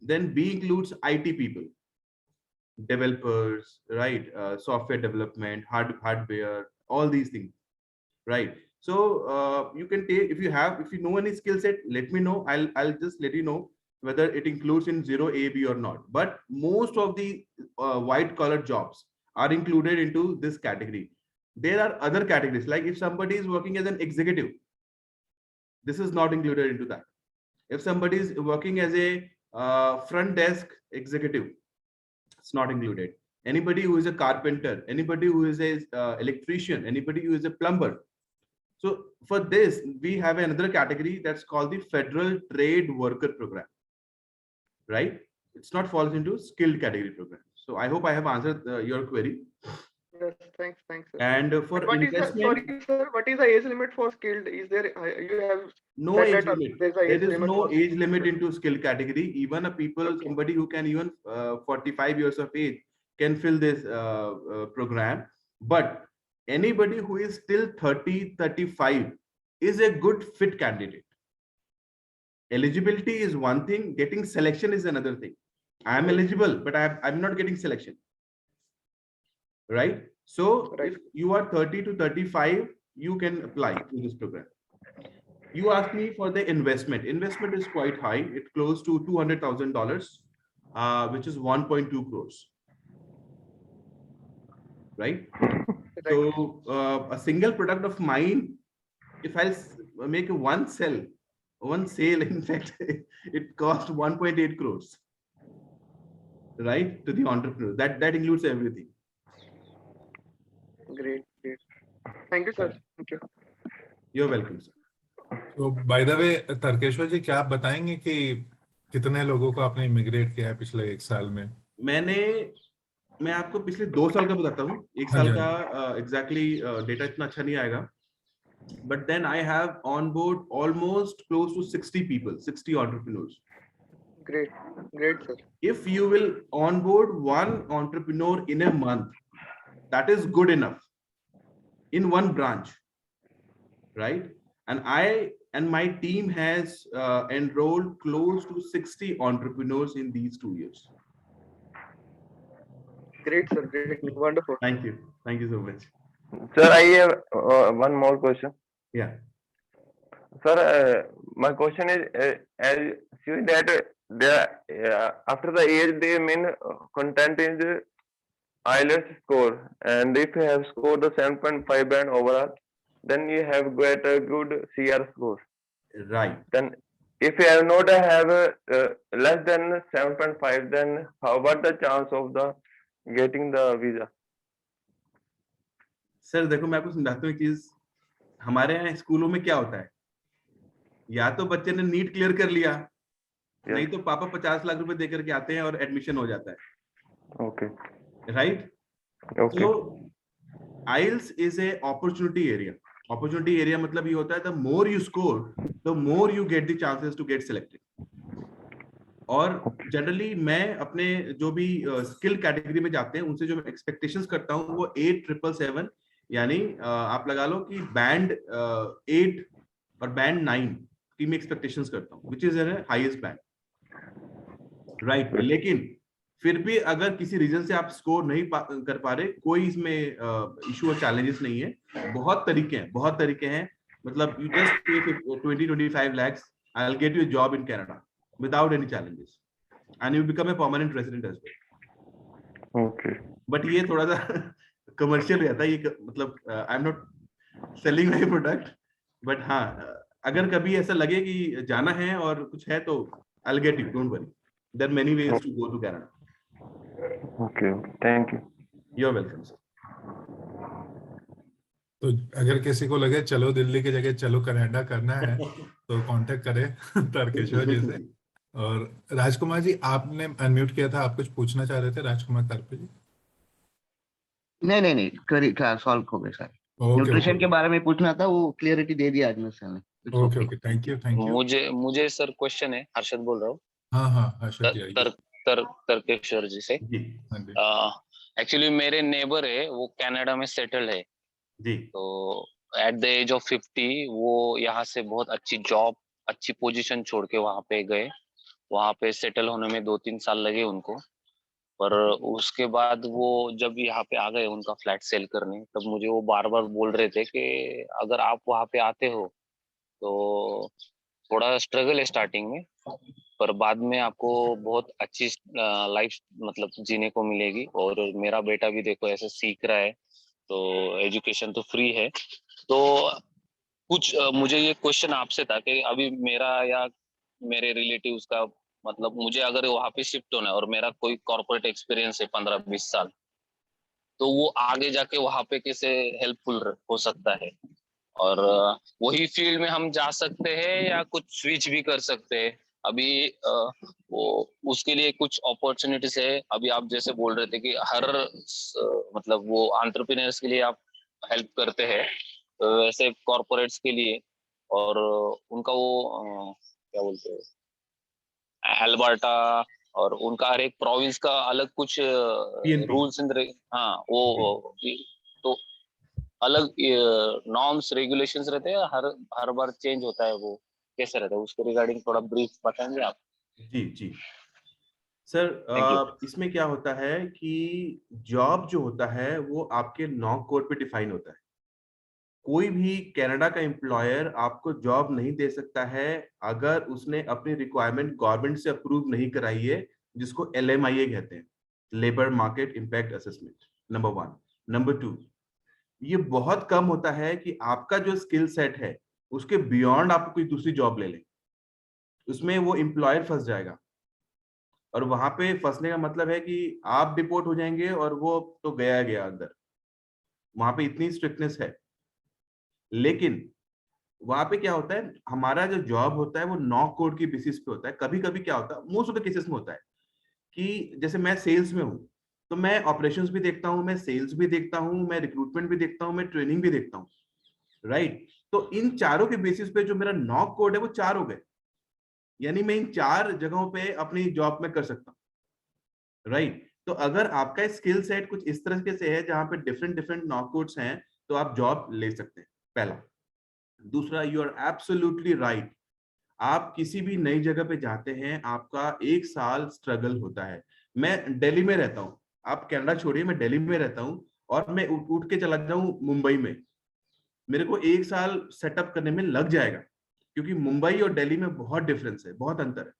Then B includes IT people, developers, right? Software development, hardware, all these things, right? So you can take, if you know any skill set, let me know. I'll just let you know whether it includes in 0 A, B or not. But most of the white collar jobs are included into this category. There are other categories, like if somebody is working as an executive, this is not included into that. If somebody is working as a front desk executive, it's not included. Anybody who is a carpenter, anybody who is a electrician, anybody who is a plumber. So for this, we have another category that's called the Federal Trade Worker Program, right? It's not falls into skilled category program. So I hope I have answered your query. Yes, thanks, sir. And for What is investment, what is the age limit for skilled? Is there you have no age that limit. there's a There age is limit no for age limit into skill category. Even a people, Okay. somebody who can even 45 years of age can fill this program. But anybody who is still 30, 35 is a good fit candidate. Eligibility is one thing, getting selection is another thing. I am eligible, but I'm not getting selection. Right? So Right. if you are 30 to 35, you can apply to this program. You asked me for the investment. Investment is quite high. It's close to $200,000, which is 1.2 crores. Right? So a single product of mine, if I make one sale, in fact, it cost 1.8 crores. Right? To the entrepreneur. That includes everything. Great. Thank you, sir. Thank you. You're welcome, sir. तो by the way Tarkeshwar जी, क्या आप बताएंगे कि कितने लोगों को आपने immigrate किया है पिछले 1 साल में? मैं आपको पिछले 2 साल का बताता हूँ. 1 साल का एग्जैक्टली डेटा इतना अच्छा नहीं आएगा. But then I have on board almost close to 60 people, 60 entrepreneurs. Great, sir. If you will onboard one entrepreneur in a month, that is good enough in one branch, right? And I and my team has enrolled close to 60 entrepreneurs in these 2 years. Great, sir. Great. Wonderful. Thank you so much. Sir, I have one more question. Yeah. Sir, my question is, as see that after the age, the main content is IELTS score, and if you have scored the 7.5 band overall, then you have got a good CR score. Right. Then if you have not have less than 7.5, then what the chance of the getting the visa? Sir देखो, मैं आपको समझाता हूँ एक चीज. हमारे यहाँ स्कूलों में क्या होता है, या तो बच्चे ने नीट क्लियर कर लिया, नहीं तो पापा 50 लाख रुपए देकर के आते हैं और एडमिशन हो जाता है. Okay. Right. Okay. So IELTS is a opportunity area. Opportunity area मतलब ये होता है, the more you score, the more you get the chances to get selected. और जनरली मैं अपने जो भी स्किल कैटेगरी में जाते हैं उनसे जो एक्सपेक्टेशंस करता हूँ वो 8,777, यानी आप लगा लो कि बैंड 8 और बैंड 9 की मैं एक्सपेक्टेशंस करता हूँ, which is highest band. Right. लेकिन फिर भी अगर किसी रीजन से आप स्कोर नहीं कर पा रहे, कोई इसमें इशू और चैलेंजेस नहीं है. बहुत तरीके हैं. मतलब you just pay 20-25 lakhs, I'll get you a job in Canada without any challenges, and you become a permanent resident as well. Okay. But ये थोड़ा सा कमर्शियल रहता है, ये मतलब I am not selling my product, but हाँ, अगर कभी ऐसा लगे कि जाना है और कुछ है तो I'll get you, don't worry. There are many ways to go to Canada. Okay. Thank you. You're welcome, sir. तो अगर किसी को लगे चलो दिल्ली की जगह चलो कनाडा करना है तो कांटेक्ट करें तर्केश्वर जी से, और राजकुमार जी, आपने अनम्यूट किया था, आप कुछ पूछना चाह रहे थे राजकुमार कारपे जी? नहीं नहीं नहीं, करी सॉल्व हो गए सारे। ओके न्यूट्रिशन ओके के बारे में पूछना था, वो क्लियरिटी दे दिया आज में सर ने। It's okay okay. Okay, thank you thank you. मुझे सर क्वेश्चन है, हर्षद बोल रहा हूँ हाँ हाँ हर्षद जी आइए। तर्केश्वर जी से। जी हाँ जी एक्चुअली मेरे नेबर है, वो कनाडा में सेटल है। जी तो एट द एज ऑफ 50 वो यहाँ से बहुत अच्छी जॉब, अच्छी पोजीशन छोड़ के वहां पे गए। वहां पे सेटल होने में 2-3 साल लगे उनको। पर उसके बाद वो जब यहाँ पे आ गए उनका फ्लैट सेल करने, तब मुझे वो बार बार बोल रहे थे कि अगर आप वहाँ पे आते हो तो थोड़ा स्ट्रगल है स्टार्टिंग में, पर बाद में आपको बहुत अच्छी लाइफ मतलब जीने को मिलेगी। और मेरा बेटा भी देखो ऐसे सीख रहा है, तो एजुकेशन तो फ्री है। तो कुछ मुझे ये क्वेश्चन आपसे था कि अभी मेरा या मेरे रिलेटिव्स का मतलब मुझे अगर वहां पे शिफ्ट होना है और मेरा कोई कॉर्पोरेट एक्सपीरियंस है 15-20 साल, तो वो आगे जाके वहां पे कैसे हेल्पफुल हो सकता है? और वही फील्ड में हम जा सकते हैं या कुछ स्विच भी कर सकते हैं? अभी वो उसके लिए कुछ अपॉर्चुनिटीज है। अभी आप जैसे बोल रहे थे कि हर मतलब वो एंटरप्रेन्योर्स के लिए आप हेल्प करते हैं, वैसे कॉर्पोरेट्स के लिए। और उनका वो क्या बोलते हैं, अल्बर्टा, और उनका हर एक प्रोविंस का अलग कुछ PNP रूल्स एंड हाँ वो तो अलग नॉर्म्स रेगुलेशंस रहते हैं, हर बार चेंज होता है, वो कैसे रहता है उसके रिगार्डिंग थोड़ा ब्रीफ बताएंगे आप? जी जी सर, इसमें क्या होता है कि जॉब जो होता है वो आपके 9 कोड पे डिफाइन होता है। कोई भी कनाडा का एम्प्लॉयर आपको जॉब नहीं दे सकता है अगर उसने अपनी रिक्वायरमेंट गवर्नमेंट से अप्रूव नहीं कराई है, जिसको LMIA कहते हैं, labour market impact assessment. Number 1। Number 2, ये बहुत कम होता है कि आपका जो स्किल सेट है उसके बियॉन्ड आप कोई दूसरी जॉब ले लें, उसमें वो एम्प्लॉयर फंस जाएगा। और वहां पे फंसने का मतलब है कि आप डिपोर्ट हो जाएंगे और वो तो गया गया अंदर। वहां पे इतनी स्ट्रिक्टनेस है। लेकिन वहां पे क्या होता है, हमारा जो जॉब होता है वो 9 कोड की बेसिस पे होता है। कभी कभी क्या होता है, मोस्ट ऑफ द केसेस में होता है कि जैसे मैं सेल्स में हूँ तो मैं ऑपरेशंस भी देखता हूँ, मैं सेल्स भी देखता हूँ, मैं रिक्रूटमेंट भी देखता हूँ, मैं ट्रेनिंग भी देखता हूँ, राइट। तो इन चारों के बेसिस पे जो मेरा 9 कोड है वो 4 हो गए, यानी मैं इन 4 जगहों पे अपनी जॉब में कर सकता हूँ, राइट। तो अगर आपका स्किल सेट कुछ इस तरह से है जहां पे डिफरेंट डिफरेंट 9 कोड्स हैं, तो आप जॉब ले सकते हैं, पहला। दूसरा, यू आर एब्सोल्युटली राइट, आप किसी भी नई जगह पे जाते हैं आपका 1 साल स्ट्रगल होता है। मैं दिल्ली में रहता हूँ, आप कनाडा छोड़िए, मैं दिल्ली में रहता हूँ और मैं उठ के चला जाऊं मुंबई में, मेरे को 1 साल सेटअप करने में लग जाएगा, क्योंकि मुंबई और दिल्ली में बहुत डिफरेंस है, बहुत अंतर है।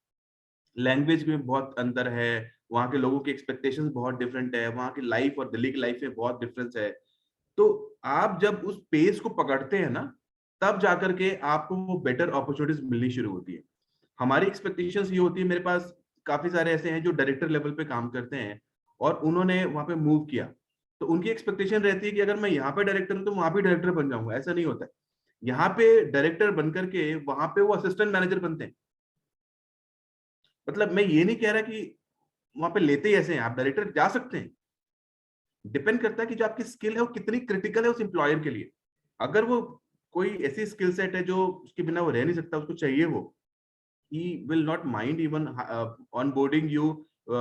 लैंग्वेज में बहुत अंतर है, वहाँ के लोगों की एक्सपेक्टेशंस बहुत डिफरेंट है, वहाँ की लाइफ और दिल्ली की लाइफ में बहुत डिफरेंस है। तो आप जब उस पेस को पकड़ते हैं ना, तब जाकर के आपको वो बेटर अपॉर्चुनिटीज मिलनी शुरू होती है। हमारी एक्सपेक्टेशंस ये होती है, मेरे पास काफी सारे ऐसे हैं जो डायरेक्टर लेवल पे काम करते हैं और उन्होंने वहां पे मूव किया, तो उनकी एक्सपेक्टेशन रहती है कि अगर मैं यहाँ पे डायरेक्टर हूँ तो वहां पे डायरेक्टर बन जाऊंगा। ऐसा नहीं होता है, यहाँ पे डायरेक्टर बनकर के वहां पे वो असिस्टेंट मैनेजर बनते हैं। मतलब मैं ये नहीं कह रहा कि वहां पे लेते ही ऐसे हैं, आप डायरेक्टर जा सकते हैं, डिपेंड करता है कि जो आपकी स्किल है वो कितनी क्रिटिकल है उस एम्प्लॉयर के लिए। अगर वो कोई ऐसी स्किल सेट है जो उसके बिना वो रह नहीं सकता, उसको चाहिए वो, he will not mind even onboarding you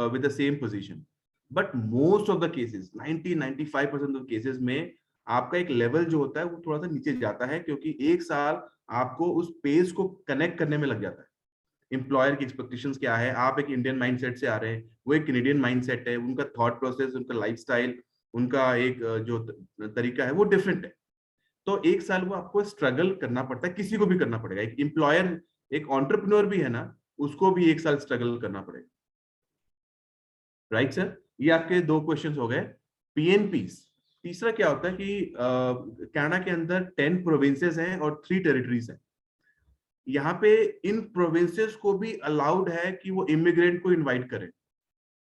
with the same position. But most of the cases, 90-95% of cases में आपका एक लेवल जो होता है वो थोड़ा सा नीचे जाता है, क्योंकि 1 साल आपको उस पेस को कनेक्ट करने में लग जाता है। एम्प्लॉयर की एक्सपेक्टेशंस क्या है, आप एक इंडियन माइंडसेट से आ रहे हैं, वो एक कैनेडियन माइंडसेट है, उनका थॉट प्रोसेस, उनका लाइफस्टाइल, उनका एक जो तरीका है वो डिफरेंट है। तो 1 साल वो आपको स्ट्रगल करना पड़ता है, किसी को भी करना पड़ेगा। एक एम्प्लॉयर, एक एंटरप्रेन्योर भी है ना, उसको भी 1 साल स्ट्रगल करना पड़ेगा, राइट सर। ये आपके 2 क्वेश्चंस हो गए। पीएनपीस, तीसरा क्या होता है कि कनाडा के अंदर 10 प्रोविंसेस हैं और 3 टेरिटरीज हैं। यहाँ पे इन प्रोविंसेस को भी अलाउड है कि वो इमिग्रेंट को इनवाइट करें,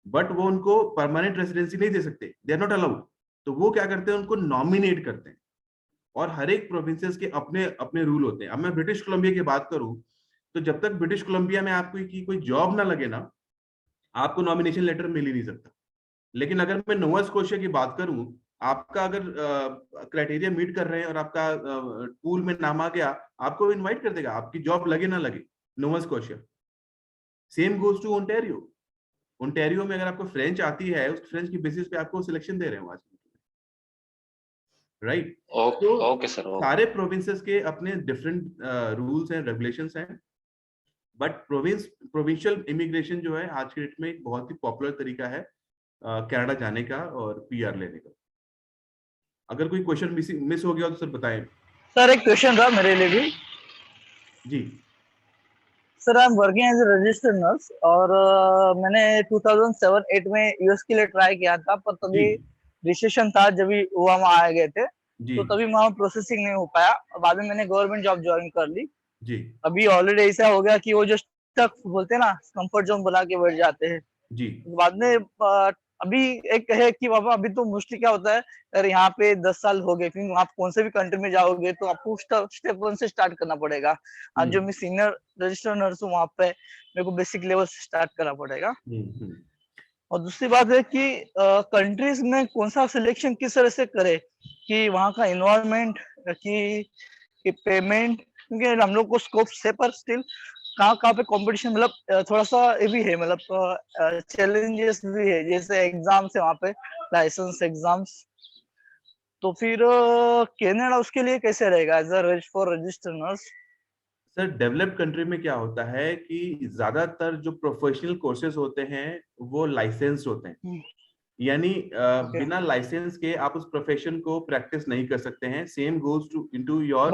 बट वो उनको परमानेंट रेसिडेंसी नहीं दे सकते, दे आर नॉट अलाउड। तो वो क्या करते हैं, उनको नॉमिनेट करते हैं, और हर एक प्रोविंसेस के अपने अपने रूल होते हैं। अब मैं ब्रिटिश कोलंबिया की बात करूं तो जब तक ब्रिटिश कोलंबिया में आपको की कोई जॉब ना लगे ना, आपको नॉमिनेशन लेटर मिल ही नहीं सकता। लेकिन अगर मैं नोवा स्कोशिया की बात करूं, आपका अगर क्राइटेरिया मीट कर रहे हैं और आपका पूल में नाम आ गया, आपको इनवाइट कर देगा, आपकी जॉब लगे ना लगे। Nova Scotia same goes to Ontario. Ontario में अगर आपको फ्रेंच आती है, उस फ्रेंच की बेसिस पे आपको सिलेक्शन दे रहे हैं आज, राइट? Okay sir. सारे प्रोविंसेस के अपने डिफरेंट रूल्स एंड रेगुलेशंस हैं, बट प्रोविंशियल इमिग्रेशन जो है आज के डेट में एक बहुत ही पॉपुलर तरीका है कनाडा जाने का और पीआर लेने का। अगर कोई क्वेश्चन मिस हो गया तो सर बताएं। सर एक क्वेश्चन था मेरे लिए भी। जी sir I am working as a registered nurse और मैंने 2007-8 में यूएस के लिए ट्राई किया था, पर तभी रिसेशन था जब वो हम आ गए थे, तो तभी वहाँ प्रोसेसिंग नहीं हो पाया। बाद में मैंने गवर्नमेंट जॉब ज्वाइन कर ली जी। अभी ऑलरेडी ऐसा हो गया कि वो जो तक बोलते हैं ना, कंफर्ट जोन बना के बैठ जाते हैं जी। बाद में अभी एक है कि बाबा अभी तो मोस्टली क्या होता है, अगर यहाँ पे 10 साल हो गए, फिर आप कौन से भी कंट्री में जाओगे तो आपको स्टेप 1 से स्टार्ट करना पड़ेगा। आज जो मैं सीनियर रजिस्टर्ड नर्स हूँ, वहाँ पे मेरे को बेसिक लेवल से स्टार्ट करना पड़ेगा। और दूसरी बात है कि कंट्रीज में कौन सा सिलेक्शन किस तरह से करे, कि वहाँ का इन्वायरमेंट की पेमेंट, क्योंकि हम लोग को स्कोप है पर स्टिल कहाँ पे कंपटीशन, मतलब थोड़ा सा ये भी है, मतलब चैलेंजेस भी है, जैसे एग्जाम्स है वहाँ पे, लाइसेंस एग्जाम्स। तो फिर कनाडा उसके लिए कैसे रहेगा as a for registered nurse? Sir developed country में क्या होता है कि ज्यादातर जो प्रोफेशनल कोर्सेज होते हैं वो लाइसेंस होते हैं, यानी बिना लाइसेंस के आप उस प्रोफेशन को प्रैक्टिस नहीं कर सकते हैं। Same goes to into your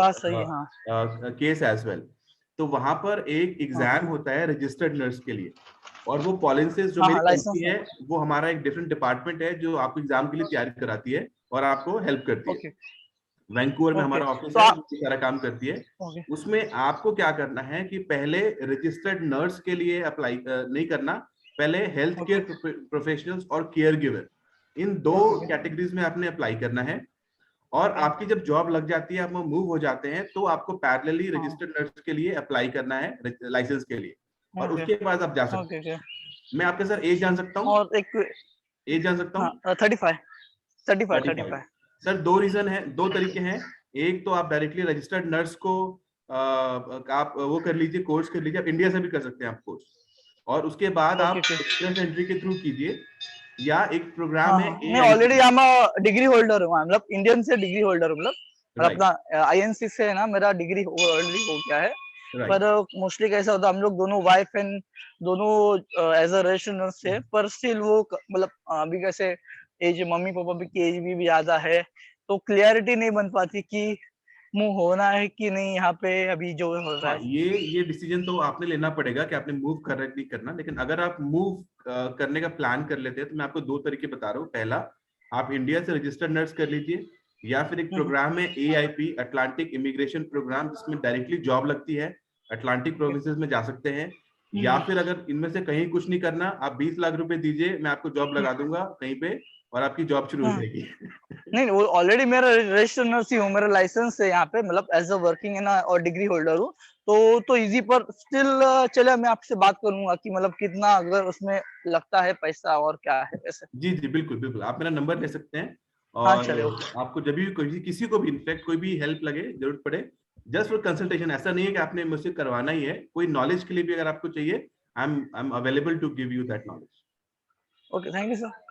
case as well. तो वहां पर एक एग्जाम होता है रजिस्टर्ड नर्स के लिए, और वो पॉलिसीज जो मेरी कंपनी है, वो हमारा एक डिफरेंट डिपार्टमेंट है जो आपको एग्जाम के लिए तैयारी कराती है और आपको हेल्प करती है। वैंकूवर में हमारा ऑफिस है, वो सारा काम करती है। उसमें आपको क्या करना है कि पहले रजिस्टर्ड नर्स के लिए अप्लाई नहीं करना, पहले हेल्थ केयर प्रोफेशनल्स और केयर गिवर, इन दो कैटेगरीज में आपने अप्लाई करना है। और आपकी जब जॉब लग जाती है, आप मूव हो जाते हैं, तो आपको पैरेलली रजिस्टर्ड नर्स के लिए अप्लाई करना है लाइसेंस के लिए, और उसके बाद आप जा सकते हैं। मैं आपके सर एज जान सकता हूँ? और एक एज जान सकता हूँ? 35। सर दो रीजन है, दो तरीके हैं। एक तो आप डायरेक्टली रजिस्टर्ड नर्स को आप वो कर लीजिए, कोर्स कर लीजिए, आप इंडिया से भी कर सकते हैं आप कोर्स, और उसके बाद आप एक्सपीरियंस एंट्री के थ्रू कीजिए, या एक प्रोग्राम है। मैं already I am degree holder हूँ, मतलब इंडियन से डिग्री होल्डर हूँ, मतलब अपना आईएनसी से है ना, मेरा डिग्री ऑलरेडी हो गया है। पर मोस्टली कैसा होता है, हम लोग दोनों वाइफ एंड दोनों एज अ रजिस्टर्ड नर्स है, पर स्टिल वो मतलब अभी कैसे एज मम्मी पापा की एज भी ज्यादा है, तो क्लियरिटी नहीं बन पाती कि मूव होना है कि नहीं यहाँ पे अभी जो हो रहा है। ये डिसीजन तो आपने लेना पड़ेगा कि आपने मूव करना नहीं करना। लेकिन अगर आप मूव करने का प्लान कर लेते हैं, तो मैं आपको दो तरीके बता रहा हूँ। पहला, आप इंडिया से रजिस्टर्ड नर्स कर लीजिए, या फिर एक प्रोग्राम है AIP, अटलांटिक इमिग्रेशन प्रोग्राम, जिसमें डायरेक्टली जॉब लगती है, अटलांटिक प्रोविंसेस में जा सकते हैं। या फिर अगर इनमें से कहीं कुछ नहीं करना, आप 20 लाख रुपए दीजिए, मैं आपको जॉब लगा दूंगा कहीं पे, और आपकी जॉब शुरू हो जाएगी। नहीं, वो ऑलरेडी मेरा रजिस्टर्ड नर्स ही हूँ, मेरा लाइसेंस है यहाँ पे, मतलब एज अ वर्किंग है ना, और डिग्री होल्डर हूँ, तो इजी। पर स्टिल चले, मैं आपसे बात करूंगा कि मतलब कितना अगर उसमें लगता है पैसा और क्या है वैसे। जी बिल्कुल बिल्कुल, आप मेरा नंबर ले सकते हैं, और आपको जब भी किसी को भी इनफैक्ट कोई भी हेल्प लगे, जरूरत पड़े, जस्ट फॉर कंसल्टेशन, ऐसा नहीं है कि आपने मुझसे करवाना ही है, कोई नॉलेज के लिए भी अगर आपको चाहिए, I am available to give you that knowledge. Okay, thank you sir.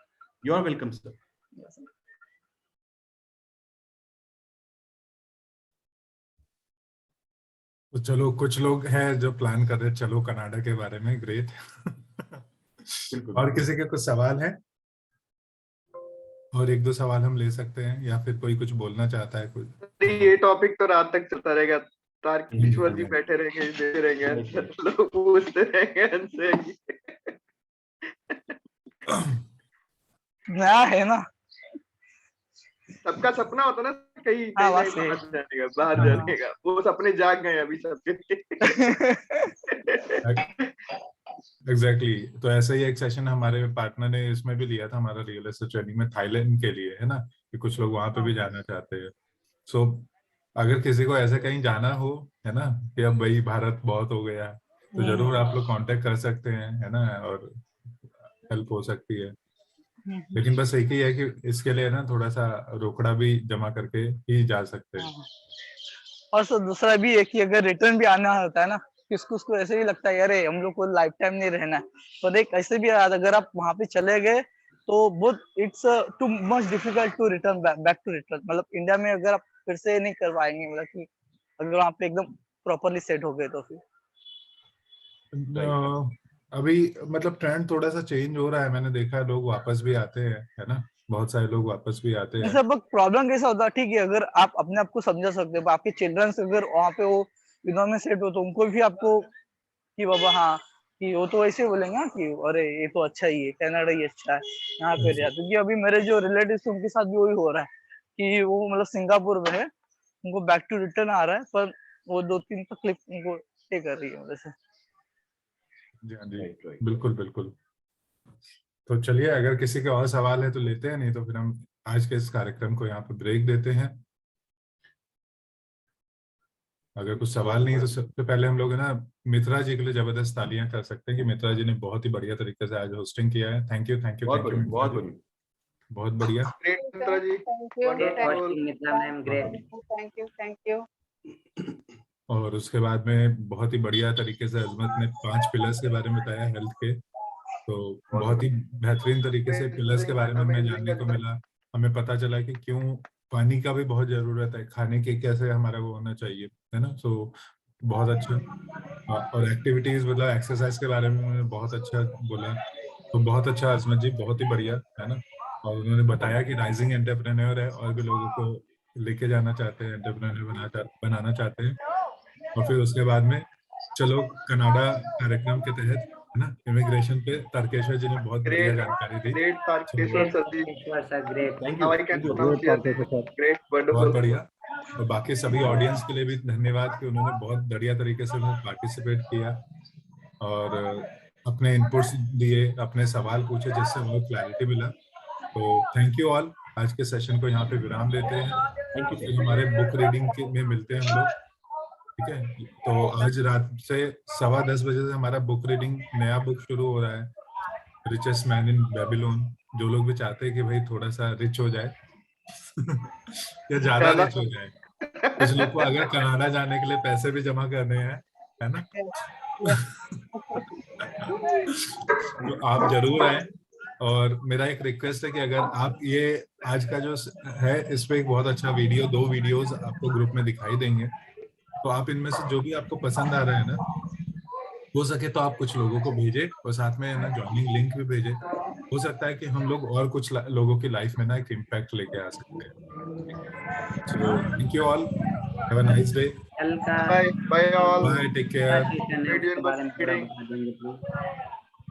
You are welcome sir. तो चलो, कुछ लोग हैं जो प्लान कर रहे हैं चलो कनाडा के बारे में, ग्रेट। और किसी के कुछ सवाल है? और एक दो सवाल हम ले सकते हैं, या फिर कोई कुछ बोलना चाहता है कुछ? ये टॉपिक तो रात तक चलता रहेगा, तारकेश्वर जी बैठे रहेंगे, देते रहेंगे, लोग पूछते रहेंगे उनसे। नया है ना, सबका सपना होता ना कहीं बाहर जाने का, वो सपने जाग गए अभी सबके। एग्जैक्टली। तो ऐसा ही एक सेशन हमारे पार्टनर ने इसमें भी लिया था, हमारा रियल एस्टेट ट्रेनिंग में, थाईलैंड के लिए, है ना, कि कुछ लोग वहां पे भी जाना चाहते हैं। सो अगर किसी को ऐसे कहीं जाना हो, है ना, कि अब भाई भारत बहुत हो गया, तो जरूर आप लोग कांटेक्ट कर सकते हैं, है ना, और हेल्प हो सकती है। लेकिन बस एक ही है कि इसके लिए ना थोड़ा सा रोकड़ा भी जमा करके ही जा सकते हैं। और सर दूसरा भी है कि अगर रिटर्न भी आना होता है ना, किसको उसको ऐसे ही लगता है अरे हम लोग को लाइफ टाइम नहीं रहना है, तो एक ऐसे भी अगर आप वहां पे चले गए तो बहुत it's too much difficult to return back to return. मतलब इंडिया में अगर आप फिर से नहीं कर पाएंगे, मतलब कि अगर वहां पे एकदम प्रॉपरली सेट हो गए तो फिर। अभी मतलब ट्रेंड थोड़ा सा चेंज हो रहा है, मैंने देखा है लोग वापस भी आते हैं, है ना, बहुत सारे लोग वापस भी आते हैं। सब प्रॉब्लम कैसा होता है, ठीक है, अगर आप अपने आप को समझा सकते हो, आपके चिल्ड्रंस अगर वहाँ पे वो विधवा में सेट हो तो उनको भी आपको कि बाबा हाँ कि वो तो ऐसे बोलेंगे ना कि अरे ये तो अच्छा ही है, कनाडा ही अच्छा है, यहाँ पे रहा। क्योंकि अभी मेरे जो रिलेटिव उनके साथ भी वही हो रहा है कि वो मतलब सिंगापुर में है, उनको बैक टू रिटर्न आ रहा है, पर वो 2-3 तकलीफ उनको ये कर रही है वैसे। जी हाँ जी, बिल्कुल बिल्कुल। तो चलिए, अगर किसी के और सवाल है तो लेते हैं, नहीं तो फिर हम आज के इस कार्यक्रम को यहाँ पे ब्रेक देते हैं। अगर कुछ सवाल नहीं तो सबसे पहले हम लोग है ना मित्रा जी के लिए जबरदस्त तालियां कर सकते हैं कि मित्रा जी ने बहुत ही बढ़िया तरीके से आज होस्टिंग किया है। थैंक यू थैंक यू बहुत थैंक यू बढ़िया, मित्रा बहुत जी, बढ़िया। बहुत बढ़िया। Great, Mitra ji. Thank you. Great Wonderful. hosting, Mitra ma'am. Great. Thank you. Thank you. और उसके बाद में बहुत ही बढ़िया तरीके से अजमत ने 5 पिलर्स के बारे में बताया हेल्थ के, तो बहुत ही बेहतरीन तरीके से पिलर्स के बारे में हमें जानने को मिला। हमें पता चला कि क्यों पानी का भी बहुत जरूरत है, खाने के कैसे हमारा वो होना चाहिए, है ना। सो बहुत अच्छा। और एक्टिविटीज मतलब एक्सरसाइज के बारे में उन्होंने बहुत अच्छा बोला, तो बहुत अच्छा अजमत जी, बहुत ही बढ़िया, है ना। और उन्होंने बताया कि राइजिंग एंटरप्रेन्योर है और भी लोगों को लेके जाना चाहते हैं, एंटरप्रेन्योर बनाना चाहते हैं। और फिर उसके बाद में चलो कनाडा कार्यक्रम के तहत, है ना, इमिग्रेशन पे तारकेश्वर जी ने बहुत बढ़िया Great, जानकारी दी। great Tarkeshwar sir ji. Sir, great. Thank Now you. I can Thank you. pronounce your name. Great, बहुत wonderful. बढ़िया। और बाकी सभी ऑडियंस के लिए भी धन्यवाद कि उन्होंने बहुत बढ़िया तरीके से उन्होंने पार्टिसिपेट किया और अपने इनपुट्स दिए, अपने सवाल पूछे, जिससे बहुत क्लैरिटी मिला। तो थैंक यू ऑल। आज के सेशन को यहाँ पे विराम देते हैं। Thank you. फिर हमारे बुक रीडिंग में मिलते हैं हम लोग, ठीक है। तो आज रात से 10:15 बजे से हमारा बुक रीडिंग नया बुक शुरू हो रहा है, रिचेस्ट मैन इन बेबीलोन। जो लोग भी चाहते हैं कि भाई थोड़ा सा रिच हो जाए या ज्यादा रिच हो जाए, कुछ लोग को अगर कनाडा जाने के लिए पैसे भी जमा करने हैं, है ना तो आप जरूर आए। और मेरा एक रिक्वेस्ट है कि अगर आप ये आज का जो है इस पे एक बहुत अच्छा वीडियो, 2 वीडियोस आपको ग्रुप में दिखाई देंगे, तो आप इनमें से जो भी आपको पसंद आ रहा है ना, हो सके तो आप कुछ लोगों को भेजें और साथ में ना ज्वाइनिंग लिंक भी भेजें। हो सकता है कि हम लोग और कुछ लोगों की लाइफ में ना एक इम्पैक्ट लेके आ सकते हैं। So thank you all, have a nice day, कल का Bye, bye all. Bye, take care. Session है Video उसके बारे में थोड़ा reading. बता देंगे प्लीज।